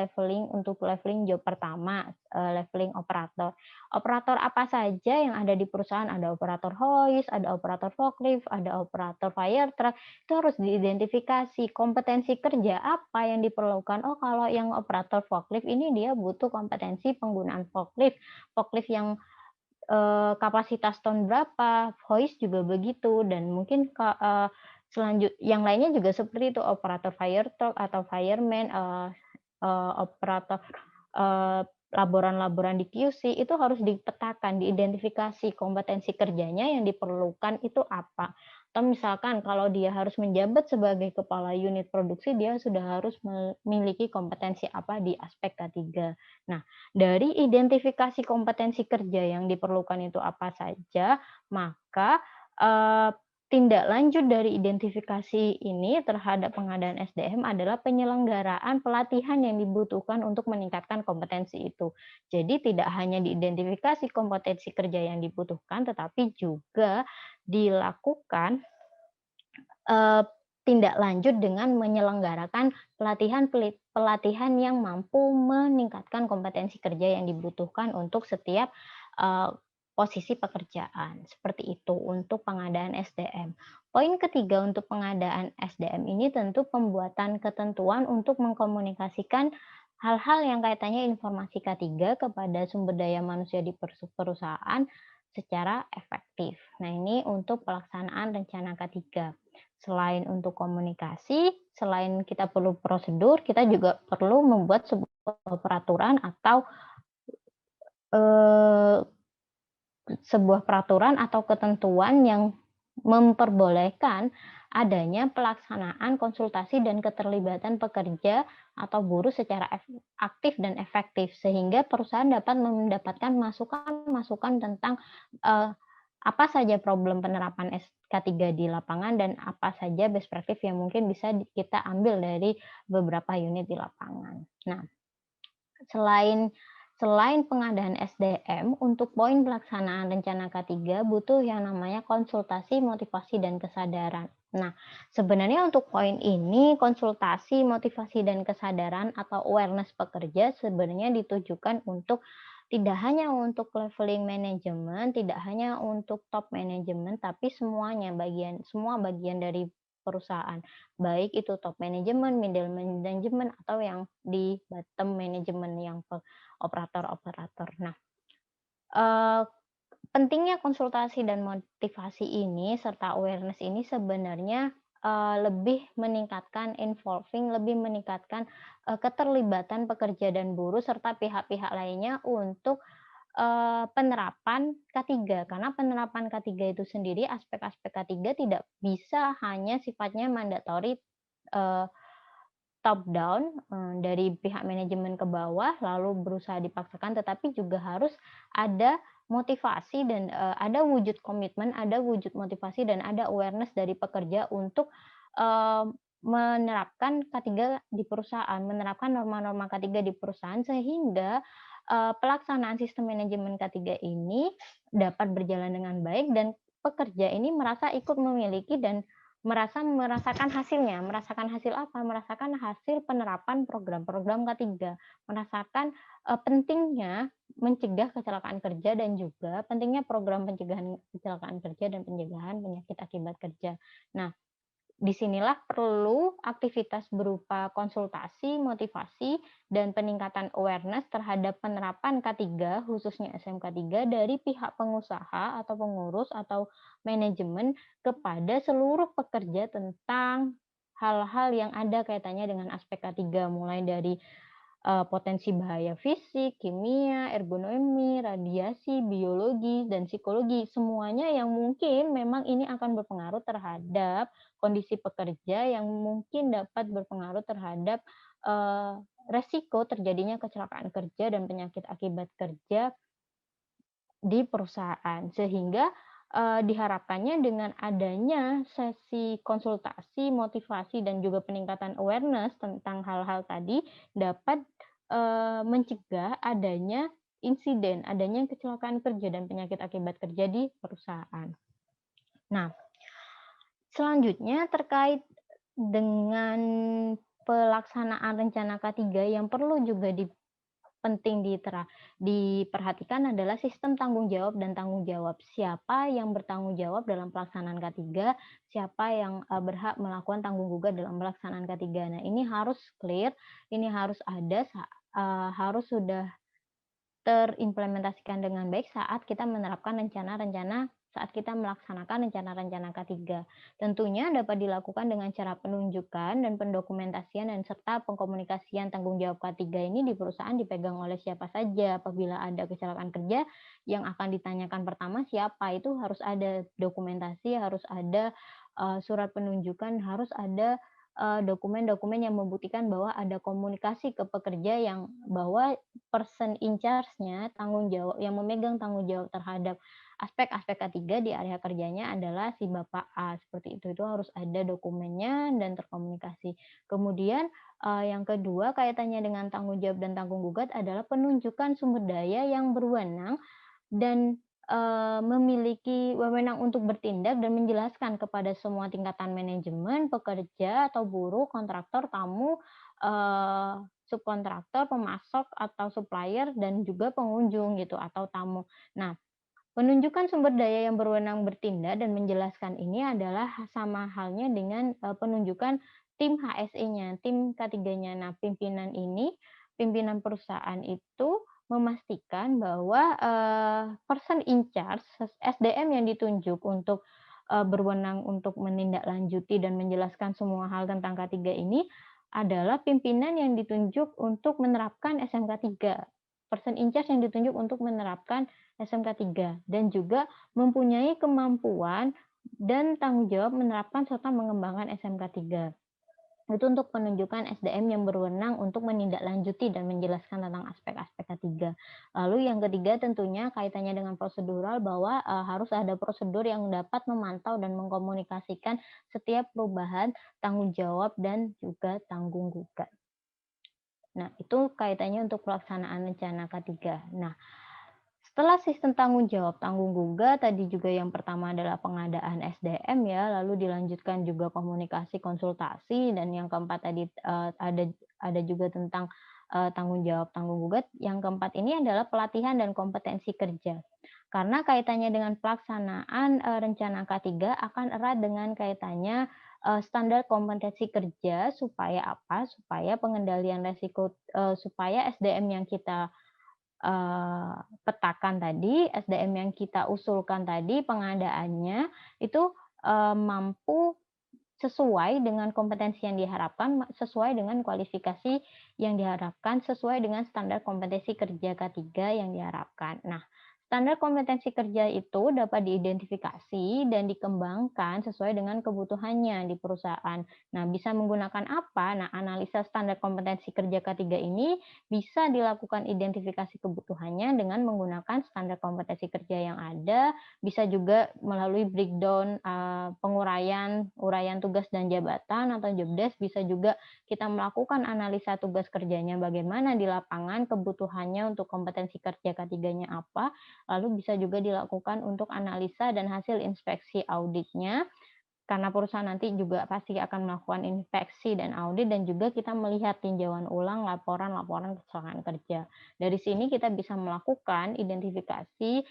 untuk leveling job pertama, leveling operator. Operator apa saja yang ada di perusahaan, ada operator hoist, ada operator forklift, ada operator fire truck, itu harus diidentifikasi kompetensi kerja apa yang diperlukan. Oh, kalau yang operator forklift ini dia butuh kompetensi penggunaan forklift, forklift yang kapasitas ton berapa, voice juga begitu, dan mungkin yang lainnya juga seperti itu, operator fire truck atau fireman, operator, laboran-laboran di QC itu harus dipetakan, diidentifikasi kompetensi kerjanya yang diperlukan itu apa. Atau misalkan kalau dia harus menjabat sebagai kepala unit produksi, dia sudah harus memiliki kompetensi apa di aspek K3. Nah, dari identifikasi kompetensi kerja yang diperlukan itu apa saja, maka, tindak lanjut dari identifikasi ini terhadap pengadaan SDM adalah penyelenggaraan pelatihan yang dibutuhkan untuk meningkatkan kompetensi itu. Jadi tidak hanya diidentifikasi kompetensi kerja yang dibutuhkan, tetapi juga dilakukan eee, tindak lanjut dengan menyelenggarakan pelatihan yang mampu meningkatkan kompetensi kerja yang dibutuhkan untuk setiap, eee, posisi pekerjaan, seperti itu untuk pengadaan SDM. Poin ketiga untuk pengadaan SDM ini tentu pembuatan ketentuan untuk mengkomunikasikan hal-hal yang kaitannya informasi K3 kepada sumber daya manusia di perusahaan secara efektif. Nah, ini untuk pelaksanaan rencana K3. Selain untuk komunikasi, selain kita perlu prosedur, kita juga perlu membuat sebuah peraturan atau, eee, sebuah peraturan atau ketentuan yang memperbolehkan adanya pelaksanaan konsultasi dan keterlibatan pekerja atau buruh secara aktif dan efektif, sehingga perusahaan dapat mendapatkan masukan-masukan tentang, eee, apa saja problem penerapan SK3 di lapangan dan apa saja best practice yang mungkin bisa kita ambil dari beberapa unit di lapangan. Nah, Selain selain pengadaan SDM, untuk poin pelaksanaan rencana K3 butuh yang namanya konsultasi, motivasi, dan kesadaran. Nah, sebenarnya untuk poin ini, konsultasi, motivasi, dan kesadaran atau awareness pekerja sebenarnya ditujukan untuk tidak hanya untuk leveling manajemen, tidak hanya untuk top manajemen, tapi semua bagian dari perusahaan, baik itu top management, middle management, atau yang di bottom management yang operator-operator. Nah, eee, pentingnya konsultasi dan motivasi ini serta awareness ini sebenarnya, lebih meningkatkan lebih meningkatkan, keterlibatan pekerja dan buruh serta pihak-pihak lainnya untuk, penerapan K3. Karena penerapan K3 itu sendiri, aspek-aspek K3 tidak bisa hanya sifatnya mandatori, eee, top down, dari pihak manajemen ke bawah lalu berusaha dipaksakan, tetapi juga harus ada motivasi dan, ada wujud komitmen, ada wujud motivasi dan ada awareness dari pekerja untuk, eee, menerapkan K3 di perusahaan, menerapkan norma-norma K3 di perusahaan sehingga, pelaksanaan sistem manajemen K3 ini dapat berjalan dengan baik dan pekerja ini merasa ikut memiliki dan merasakan hasilnya. Merasakan hasil apa? Merasakan hasil penerapan program-program K3, merasakan, pentingnya mencegah kecelakaan kerja dan juga pentingnya program pencegahan kecelakaan kerja dan pencegahan penyakit akibat kerja. Nah, disinilah perlu aktivitas berupa konsultasi, motivasi, dan peningkatan awareness terhadap penerapan K3, khususnya SMK3, dari pihak pengusaha atau pengurus atau manajemen kepada seluruh pekerja tentang hal-hal yang ada kaitannya dengan aspek K3, mulai dari potensi bahaya fisik, kimia, ergonomi, radiasi, biologi, dan psikologi. Semuanya yang mungkin memang ini akan berpengaruh terhadap kondisi pekerja yang mungkin dapat berpengaruh terhadap, resiko terjadinya kecelakaan kerja dan penyakit akibat kerja di perusahaan. Sehingga, diharapkannya dengan adanya sesi konsultasi, motivasi, dan juga peningkatan awareness tentang hal-hal tadi dapat, mencegah adanya insiden, adanya kecelakaan kerja dan penyakit akibat kerja di perusahaan. Nah, selanjutnya terkait dengan pelaksanaan rencana K3 yang perlu juga penting diperhatikan adalah sistem tanggung jawab dan tanggung jawab. Siapa yang bertanggung jawab dalam pelaksanaan K3, siapa yang, berhak melakukan tanggung jawab dalam pelaksanaan K3. Nah, ini harus clear, ini harus ada, harus sudah terimplementasikan dengan baik saat kita menerapkan saat kita melaksanakan rencana-rencana K3. Tentunya dapat dilakukan dengan cara penunjukan dan pendokumentasian dan serta pengkomunikasian tanggung jawab K3 ini di perusahaan dipegang oleh siapa saja. Apabila ada kecelakaan kerja, yang akan ditanyakan pertama siapa, itu harus ada dokumentasi, harus ada, surat penunjukan, harus ada, dokumen-dokumen yang membuktikan bahwa ada komunikasi ke pekerja yang bahwa person in charge-nya, yang memegang tanggung jawab terhadap aspek-aspek K3 di area kerjanya adalah si Bapak A, seperti itu. Itu harus ada dokumennya dan terkomunikasi. Kemudian, yang kedua kaitannya dengan tanggung jawab dan tanggung gugat adalah penunjukan sumber daya yang berwenang dan, memiliki wewenang untuk bertindak dan menjelaskan kepada semua tingkatan manajemen, pekerja atau buruh, kontraktor, tamu, subkontraktor, pemasok atau supplier, dan juga pengunjung gitu atau tamu. Nah, penunjukan sumber daya yang berwenang bertindak dan menjelaskan ini adalah sama halnya dengan, penunjukan tim HSE-nya, tim K3-nya. Nah, pimpinan perusahaan itu memastikan bahwa, person in charge, SDM yang ditunjuk untuk, berwenang untuk menindaklanjuti dan menjelaskan semua hal tentang K3 ini adalah pimpinan yang ditunjuk untuk menerapkan SMK3. Person in charge yang ditunjuk untuk menerapkan SMK3 dan juga mempunyai kemampuan dan tanggung jawab menerapkan serta mengembangkan SMK3. Itu untuk penunjukan SDM yang berwenang untuk menindaklanjuti dan menjelaskan tentang aspek-aspek K3. Lalu yang ketiga tentunya kaitannya dengan prosedural bahwa, harus ada prosedur yang dapat memantau dan mengkomunikasikan setiap perubahan tanggung jawab dan juga tanggung gugat. Nah, itu kaitannya untuk pelaksanaan rencana K3. Nah, setelah sistem tanggung jawab, tanggung gugat, tadi juga yang pertama adalah pengadaan SDM ya, lalu dilanjutkan juga komunikasi, konsultasi, dan yang keempat tadi, ada juga tentang, tanggung jawab, tanggung gugat. Yang keempat ini adalah pelatihan dan kompetensi kerja. Karena kaitannya dengan pelaksanaan, rencana K3 akan erat dengan kaitannya, standar kompetensi kerja supaya apa? Supaya pengendalian resiko, supaya SDM yang kita petakan tadi, SDM yang kita usulkan tadi pengadaannya itu, mampu sesuai dengan kompetensi yang diharapkan, sesuai dengan kualifikasi yang diharapkan, sesuai dengan standar kompetensi kerja K3 yang diharapkan. Nah, standar kompetensi kerja itu dapat diidentifikasi dan dikembangkan sesuai dengan kebutuhannya di perusahaan. Nah, bisa menggunakan apa? Nah, analisa standar kompetensi kerja K3 ini bisa dilakukan identifikasi kebutuhannya dengan menggunakan standar kompetensi kerja yang ada, bisa juga melalui breakdown, uraian tugas dan jabatan atau job desk, bisa juga kita melakukan analisa tugas kerjanya bagaimana di lapangan, kebutuhannya untuk kompetensi kerja ketiganya apa, lalu bisa juga dilakukan untuk analisa dan hasil inspeksi auditnya, karena perusahaan nanti juga pasti akan melakukan inspeksi dan audit dan juga kita melihat tinjauan ulang laporan-laporan kecelakaan kerja. Dari sini kita bisa melakukan identifikasi,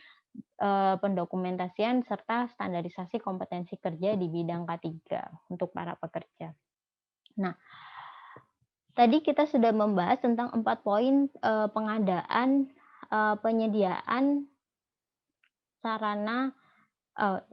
pendokumentasian serta standarisasi kompetensi kerja di bidang K3 untuk para pekerja. Nah, tadi kita sudah membahas tentang 4 poin, pengadaan, penyediaan sarana,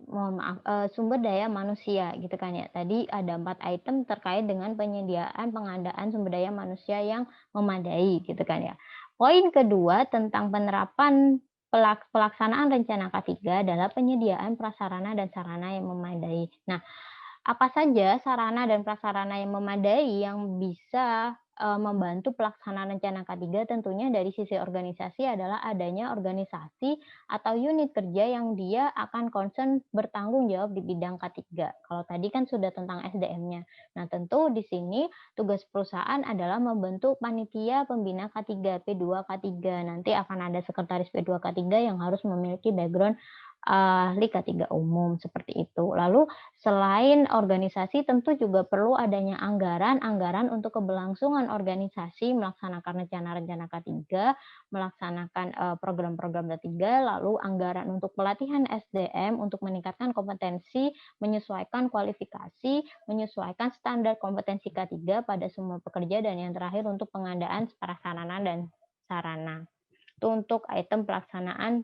mohon maaf, sumber daya manusia gitu kan ya. Tadi ada 4 item terkait dengan penyediaan pengadaan sumber daya manusia yang memadai gitu kan ya. Poin kedua tentang penerapan pelaksanaan rencana K3 adalah penyediaan prasarana dan sarana yang memadai. Nah, apa saja sarana dan prasarana yang memadai yang bisa, membantu pelaksanaan rencana K3 tentunya dari sisi organisasi adalah adanya organisasi atau unit kerja yang dia akan concern bertanggung jawab di bidang K3. Kalau tadi kan sudah tentang SDM-nya. Nah, tentu di sini tugas perusahaan adalah membentuk panitia pembina K3, P2 K3. Nanti akan ada sekretaris P2 K3 yang harus memiliki background ahli K3 umum, seperti itu. Lalu selain organisasi tentu juga perlu adanya anggaran untuk keberlangsungan organisasi melaksanakan rencana-rencana K3, melaksanakan, program-program K3, lalu anggaran untuk pelatihan SDM untuk meningkatkan kompetensi, menyesuaikan kualifikasi, menyesuaikan standar kompetensi K3 pada semua pekerja, dan yang terakhir untuk pengadaan prasarana dan sarana. Itu untuk item pelaksanaan,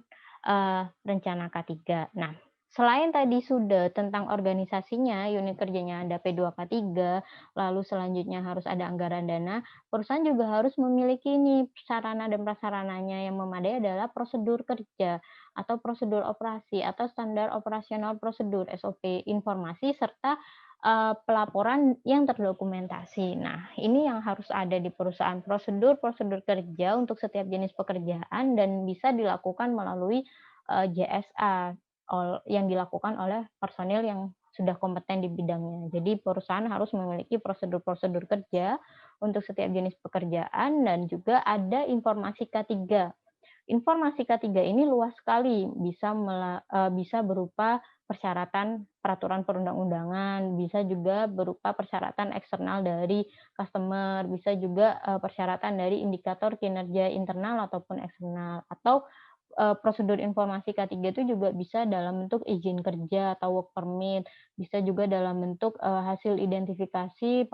rencana K3. Nah, selain tadi sudah tentang organisasinya, unit kerjanya ada P2K3, lalu selanjutnya harus ada anggaran dana, perusahaan juga harus memiliki nih sarana dan prasarananya yang memadai adalah prosedur kerja atau prosedur operasi atau standar operasional prosedur (SOP), informasi serta, pelaporan yang terdokumentasi. Nah, ini yang harus ada di perusahaan, prosedur-prosedur kerja untuk setiap jenis pekerjaan dan bisa dilakukan melalui, JSA yang dilakukan oleh personil yang sudah kompeten di bidangnya. Jadi perusahaan harus memiliki prosedur-prosedur kerja untuk setiap jenis pekerjaan dan juga ada informasi K3. Informasi K3 ini luas sekali, bisa berupa persyaratan peraturan perundang-undangan, bisa juga berupa persyaratan eksternal dari customer, bisa juga, persyaratan dari indikator kinerja internal ataupun eksternal, atau prosedur informasi K3 itu juga bisa dalam bentuk izin kerja atau work permit, bisa juga dalam bentuk, hasil identifikasi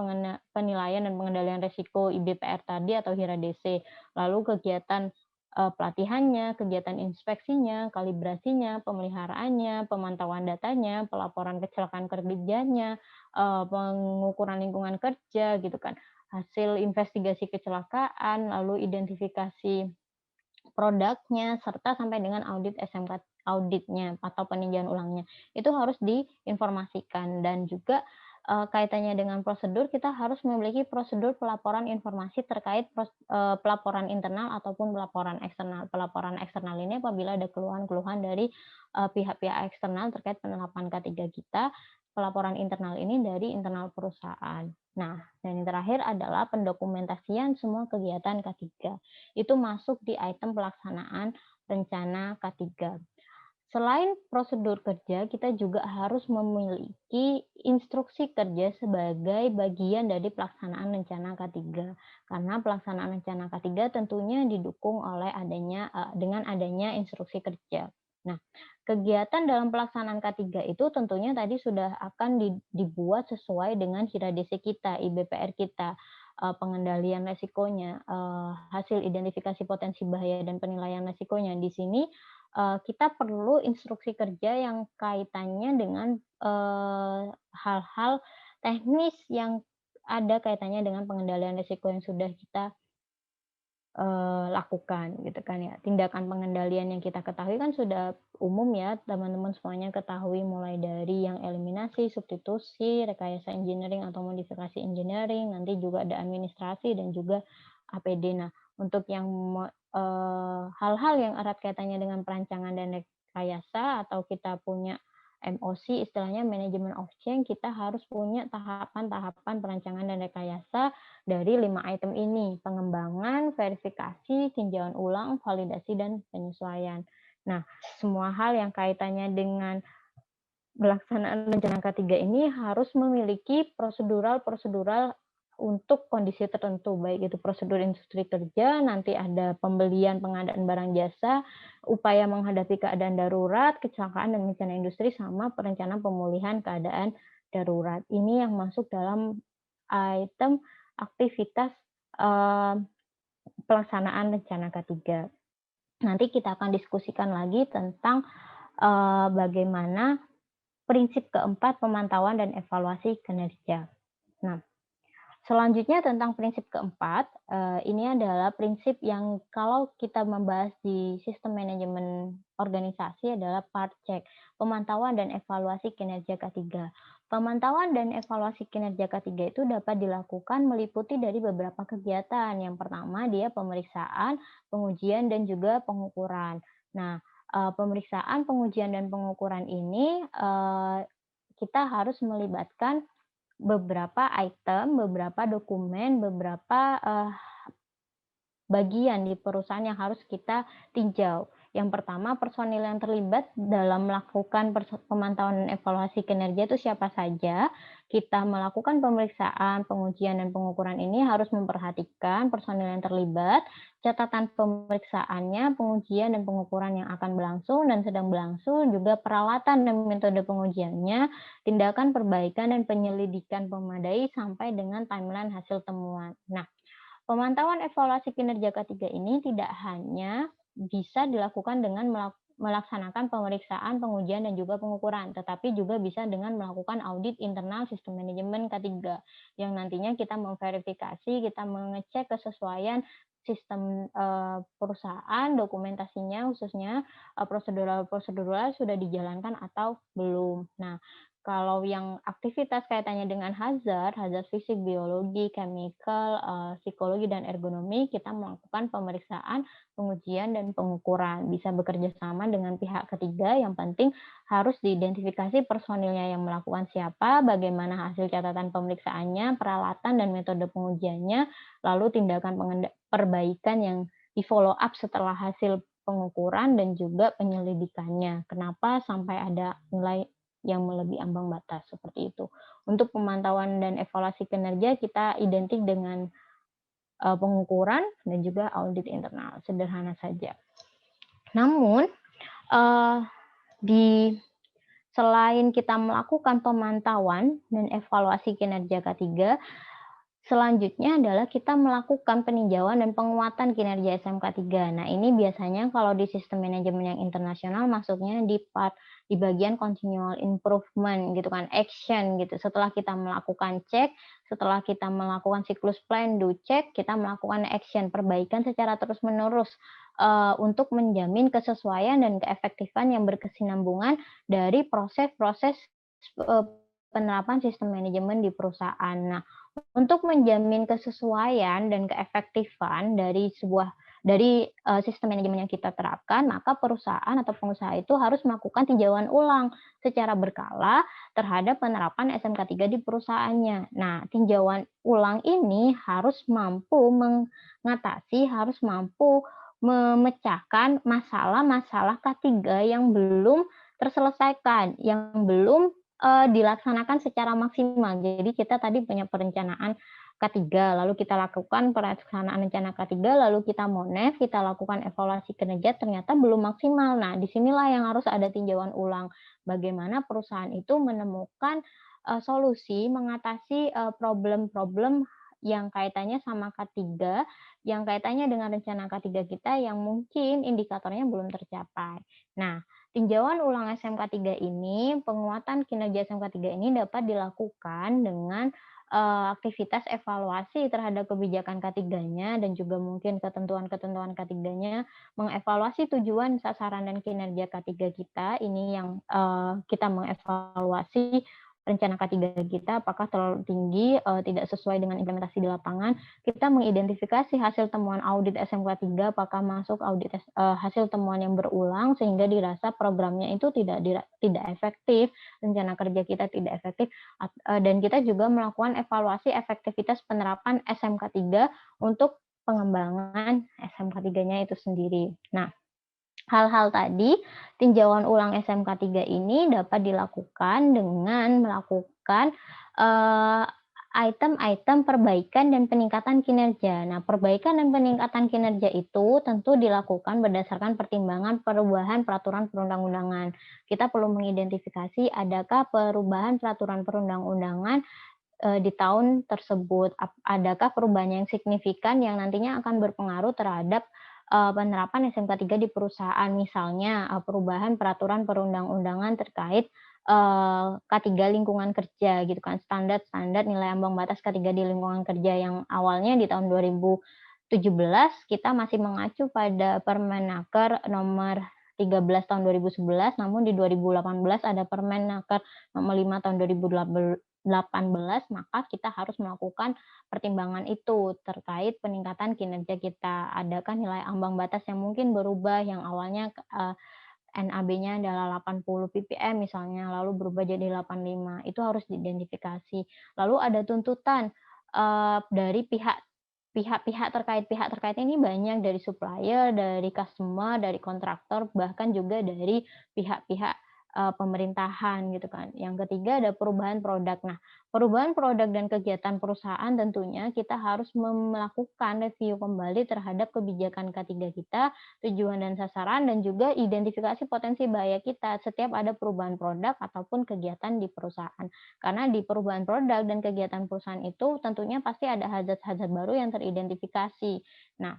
penilaian dan pengendalian resiko IBPR tadi atau HIRA-DC, lalu kegiatan, pelatihannya, kegiatan inspeksinya, kalibrasinya, pemeliharaannya, pemantauan datanya, pelaporan kecelakaan kerjanya, pengukuran lingkungan kerja gitu kan, hasil investigasi kecelakaan, lalu identifikasi produknya, serta sampai dengan audit SMK auditnya atau peninjauan ulangnya. Itu harus diinformasikan dan juga, kaitannya dengan prosedur, kita harus memiliki prosedur pelaporan informasi terkait pelaporan internal ataupun pelaporan eksternal. Pelaporan eksternal ini apabila ada keluhan-keluhan dari, pihak-pihak eksternal terkait penerapan K3 kita, pelaporan internal ini dari internal perusahaan. Nah, dan yang terakhir adalah pendokumentasian semua kegiatan K3. Itu masuk di item pelaksanaan rencana K3. Selain prosedur kerja, kita juga harus memiliki instruksi kerja sebagai bagian dari pelaksanaan rencana K3. Karena pelaksanaan rencana K3 tentunya didukung oleh dengan adanya instruksi kerja. Nah, kegiatan dalam pelaksanaan K3 itu tentunya tadi sudah akan dibuat sesuai dengan HIRA-DC kita, IBPR kita, pengendalian resikonya, hasil identifikasi potensi bahaya dan penilaian resikonya. Di sini, kita perlu instruksi kerja yang kaitannya dengan, hal-hal teknis yang ada kaitannya dengan pengendalian risiko yang sudah kita lakukan gitu kan ya. Tindakan pengendalian yang kita ketahui kan sudah umum ya, teman-teman semuanya ketahui mulai dari yang eliminasi, substitusi, rekayasa engineering atau modifikasi engineering, nanti juga ada administrasi dan juga APD. Nah, untuk yang hal-hal yang erat kaitannya dengan perancangan dan rekayasa atau kita punya MOC istilahnya manajemen of change, kita harus punya tahapan-tahapan perancangan dan rekayasa dari 5 item ini, pengembangan, verifikasi, tinjauan ulang, validasi, dan penyesuaian. Nah, semua hal yang kaitannya dengan pelaksanaan rencana K3 ini harus memiliki prosedural-prosedural untuk kondisi tertentu, baik itu prosedur industri kerja, nanti ada pembelian pengadaan barang jasa, upaya menghadapi keadaan darurat, kecelakaan dan bencana industri, sama perencanaan pemulihan keadaan darurat. Ini yang masuk dalam item aktivitas, pelaksanaan rencana K3. Nanti kita akan diskusikan lagi tentang, bagaimana prinsip keempat, pemantauan dan evaluasi kinerja. Nah, selanjutnya tentang prinsip keempat, ini adalah prinsip yang kalau kita membahas di sistem manajemen organisasi adalah part check, pemantauan dan evaluasi kinerja K3. Pemantauan dan evaluasi kinerja K3 itu dapat dilakukan meliputi dari beberapa kegiatan. Yang pertama dia pemeriksaan, pengujian, dan juga pengukuran. Nah, pemeriksaan, pengujian, dan pengukuran ini kita harus melibatkan beberapa item, beberapa dokumen, beberapa, bagian di perusahaan yang harus kita tinjau. Yang pertama, personil yang terlibat dalam melakukan pemantauan dan evaluasi kinerja itu siapa saja. Kita melakukan pemeriksaan, pengujian, dan pengukuran ini harus memperhatikan personil yang terlibat, catatan pemeriksaannya, pengujian dan pengukuran yang akan berlangsung dan sedang berlangsung, juga peralatan dan metode pengujiannya, tindakan perbaikan dan penyelidikan memadai sampai dengan timeline hasil temuan. Nah, pemantauan evaluasi kinerja K3 ini tidak hanya bisa dilakukan dengan melaksanakan pemeriksaan, pengujian, dan juga pengukuran, tetapi juga bisa dengan melakukan audit internal sistem manajemen K3, yang nantinya kita memverifikasi, kita mengecek kesesuaian sistem perusahaan, dokumentasinya khususnya prosedural-prosedural sudah dijalankan atau belum. Nah, kalau yang aktivitas kaitannya dengan hazard fisik, biologi, chemical, psikologi, dan ergonomi, kita melakukan pemeriksaan, pengujian, dan pengukuran. Bisa bekerja sama dengan pihak ketiga, yang penting harus diidentifikasi personilnya yang melakukan siapa, bagaimana hasil catatan pemeriksaannya, peralatan dan metode pengujiannya, lalu tindakan perbaikan yang di-follow up setelah hasil pengukuran dan juga penyelidikannya. Kenapa sampai ada nilai yang melebihi ambang batas, seperti itu. Untuk pemantauan dan evaluasi kinerja kita identik dengan pengukuran dan juga audit internal, sederhana saja. Namun, di selain kita melakukan pemantauan dan evaluasi kinerja K3, selanjutnya adalah kita melakukan peninjauan dan penguatan kinerja SMK3. Nah, ini biasanya kalau di sistem manajemen yang internasional masuknya di bagian continual improvement gitu kan, action gitu. Setelah kita melakukan cek, setelah kita melakukan siklus plan, do check, kita melakukan action, perbaikan secara terus-menerus untuk menjamin kesesuaian dan keefektifan yang berkesinambungan dari proses-proses penerapan sistem manajemen di perusahaan. Nah, untuk menjamin kesesuaian dan keefektifan dari sistem manajemen yang kita terapkan, maka perusahaan atau pengusaha itu harus melakukan tinjauan ulang secara berkala terhadap penerapan SMK3 di perusahaannya. Nah, tinjauan ulang ini harus mampu mengatasi, harus mampu memecahkan masalah-masalah K3 yang belum terselesaikan, yang belum dilaksanakan secara maksimal. Jadi kita tadi punya perencanaan K3, lalu kita lakukan pelaksanaan rencana K3, lalu kita monef, kita lakukan evaluasi kinerja, ternyata belum maksimal. Nah, disinilah yang harus ada tinjauan ulang. Bagaimana perusahaan itu menemukan solusi mengatasi problem-problem yang kaitannya sama K3, yang kaitannya dengan rencana K3 kita yang mungkin indikatornya belum tercapai. Nah, tinjauan ulang SMK3 ini, penguatan kinerja SMK3 ini dapat dilakukan dengan aktivitas evaluasi terhadap kebijakan K3-nya dan juga mungkin ketentuan-ketentuan K3-nya, mengevaluasi tujuan, sasaran, dan kinerja K3 kita. Ini yang kita mengevaluasi rencana K3 kita apakah terlalu tinggi, tidak sesuai dengan implementasi di lapangan. Kita mengidentifikasi hasil temuan audit SMK3 apakah masuk audit hasil temuan yang berulang sehingga dirasa programnya itu tidak efektif, rencana kerja kita tidak efektif, dan kita juga melakukan evaluasi efektivitas penerapan SMK3 untuk pengembangan SMK3-nya itu sendiri. Nah, hal-hal tadi, tinjauan ulang SMK3 ini dapat dilakukan dengan melakukan item-item perbaikan dan peningkatan kinerja. Nah, perbaikan dan peningkatan kinerja itu tentu dilakukan berdasarkan pertimbangan perubahan peraturan perundang-undangan. Kita perlu mengidentifikasi adakah perubahan peraturan perundang-undangan di tahun tersebut. Adakah perubahan yang signifikan yang nantinya akan berpengaruh terhadap penerapan SMK3 di perusahaan, misalnya perubahan peraturan perundang-undangan terkait K3 lingkungan kerja gitu kan, standar nilai ambang batas K3 di lingkungan kerja yang awalnya di tahun 2017 kita masih mengacu pada Permenaker nomor 13 tahun 2011, namun di 2018 ada Permenaker nomor 5 tahun 2018, maka kita harus melakukan pertimbangan itu terkait peningkatan kinerja kita. Adakah nilai ambang batas yang mungkin berubah yang awalnya NAB-nya adalah 80 ppm misalnya, lalu berubah jadi 85, itu harus diidentifikasi. Lalu ada tuntutan dari pihak terkait ini banyak, dari supplier, dari customer, dari kontraktor, bahkan juga dari pihak-pihak pemerintahan gitu kan. Yang ketiga ada perubahan produk. Nah, perubahan produk dan kegiatan perusahaan tentunya kita harus melakukan review kembali terhadap kebijakan K3 kita, tujuan dan sasaran, dan juga identifikasi potensi bahaya kita setiap ada perubahan produk ataupun kegiatan di perusahaan. Karena di perubahan produk dan kegiatan perusahaan itu tentunya pasti ada hazard-hazard baru yang teridentifikasi. Nah,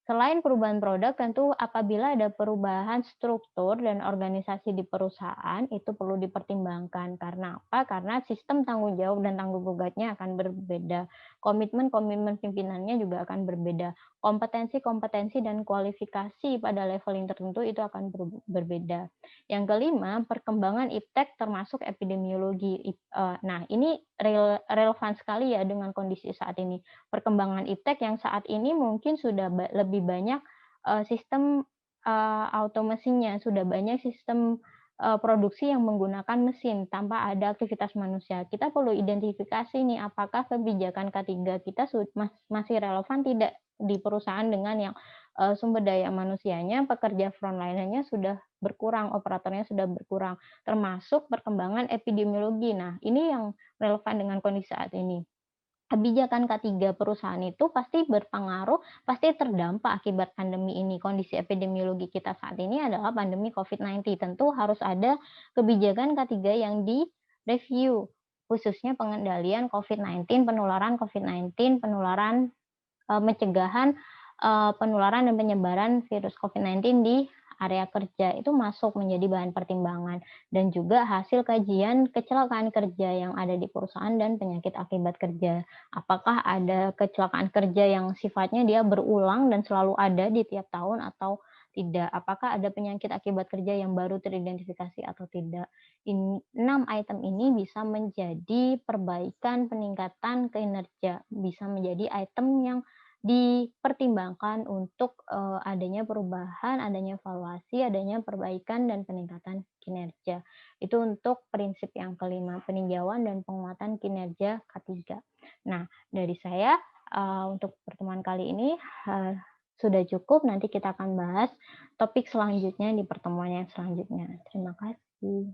selain perubahan produk, tentu apabila ada perubahan struktur dan organisasi di perusahaan, itu perlu dipertimbangkan. Karena apa? Karena sistem tanggung jawab dan tanggung jawabnya akan berbeda. Komitmen pimpinannya juga akan berbeda. Kompetensi dan kualifikasi pada leveling tertentu itu akan berbeda. Yang kelima, perkembangan iptek termasuk epidemiologi. Nah, ini relevan sekali ya dengan kondisi saat ini. Perkembangan iptek yang saat ini mungkin sudah lebih banyak sistem automasinya, sudah banyak sistem produksi yang menggunakan mesin tanpa ada aktivitas manusia. Kita perlu identifikasi nih apakah kebijakan K3 kita masih relevan tidak di perusahaan dengan yang sumber daya manusianya, pekerja frontline-nya sudah berkurang, operatornya sudah berkurang, termasuk perkembangan epidemiologi. Nah, ini yang relevan dengan kondisi saat ini. Kebijakan K3 perusahaan itu pasti berpengaruh, pasti terdampak akibat pandemi ini. Kondisi epidemiologi kita saat ini adalah pandemi COVID-19. Tentu harus ada kebijakan K3 yang direview, khususnya pengendalian COVID-19, penularan COVID-19, penularan pencegahan penularan dan penyebaran virus COVID-19 di area kerja itu masuk menjadi bahan pertimbangan, dan juga hasil kajian kecelakaan kerja yang ada di perusahaan dan penyakit akibat kerja. Apakah ada kecelakaan kerja yang sifatnya dia berulang dan selalu ada di tiap tahun atau tidak? Apakah ada penyakit akibat kerja yang baru teridentifikasi atau tidak? 6 item ini bisa menjadi perbaikan peningkatan kinerja, bisa menjadi item yang dipertimbangkan untuk adanya perubahan, adanya evaluasi, adanya perbaikan dan peningkatan kinerja. Itu untuk prinsip yang kelima, peninjauan dan penguatan kinerja K3. Nah, dari saya untuk pertemuan kali ini sudah cukup. Nanti kita akan bahas topik selanjutnya di pertemuan yang selanjutnya. Terima kasih.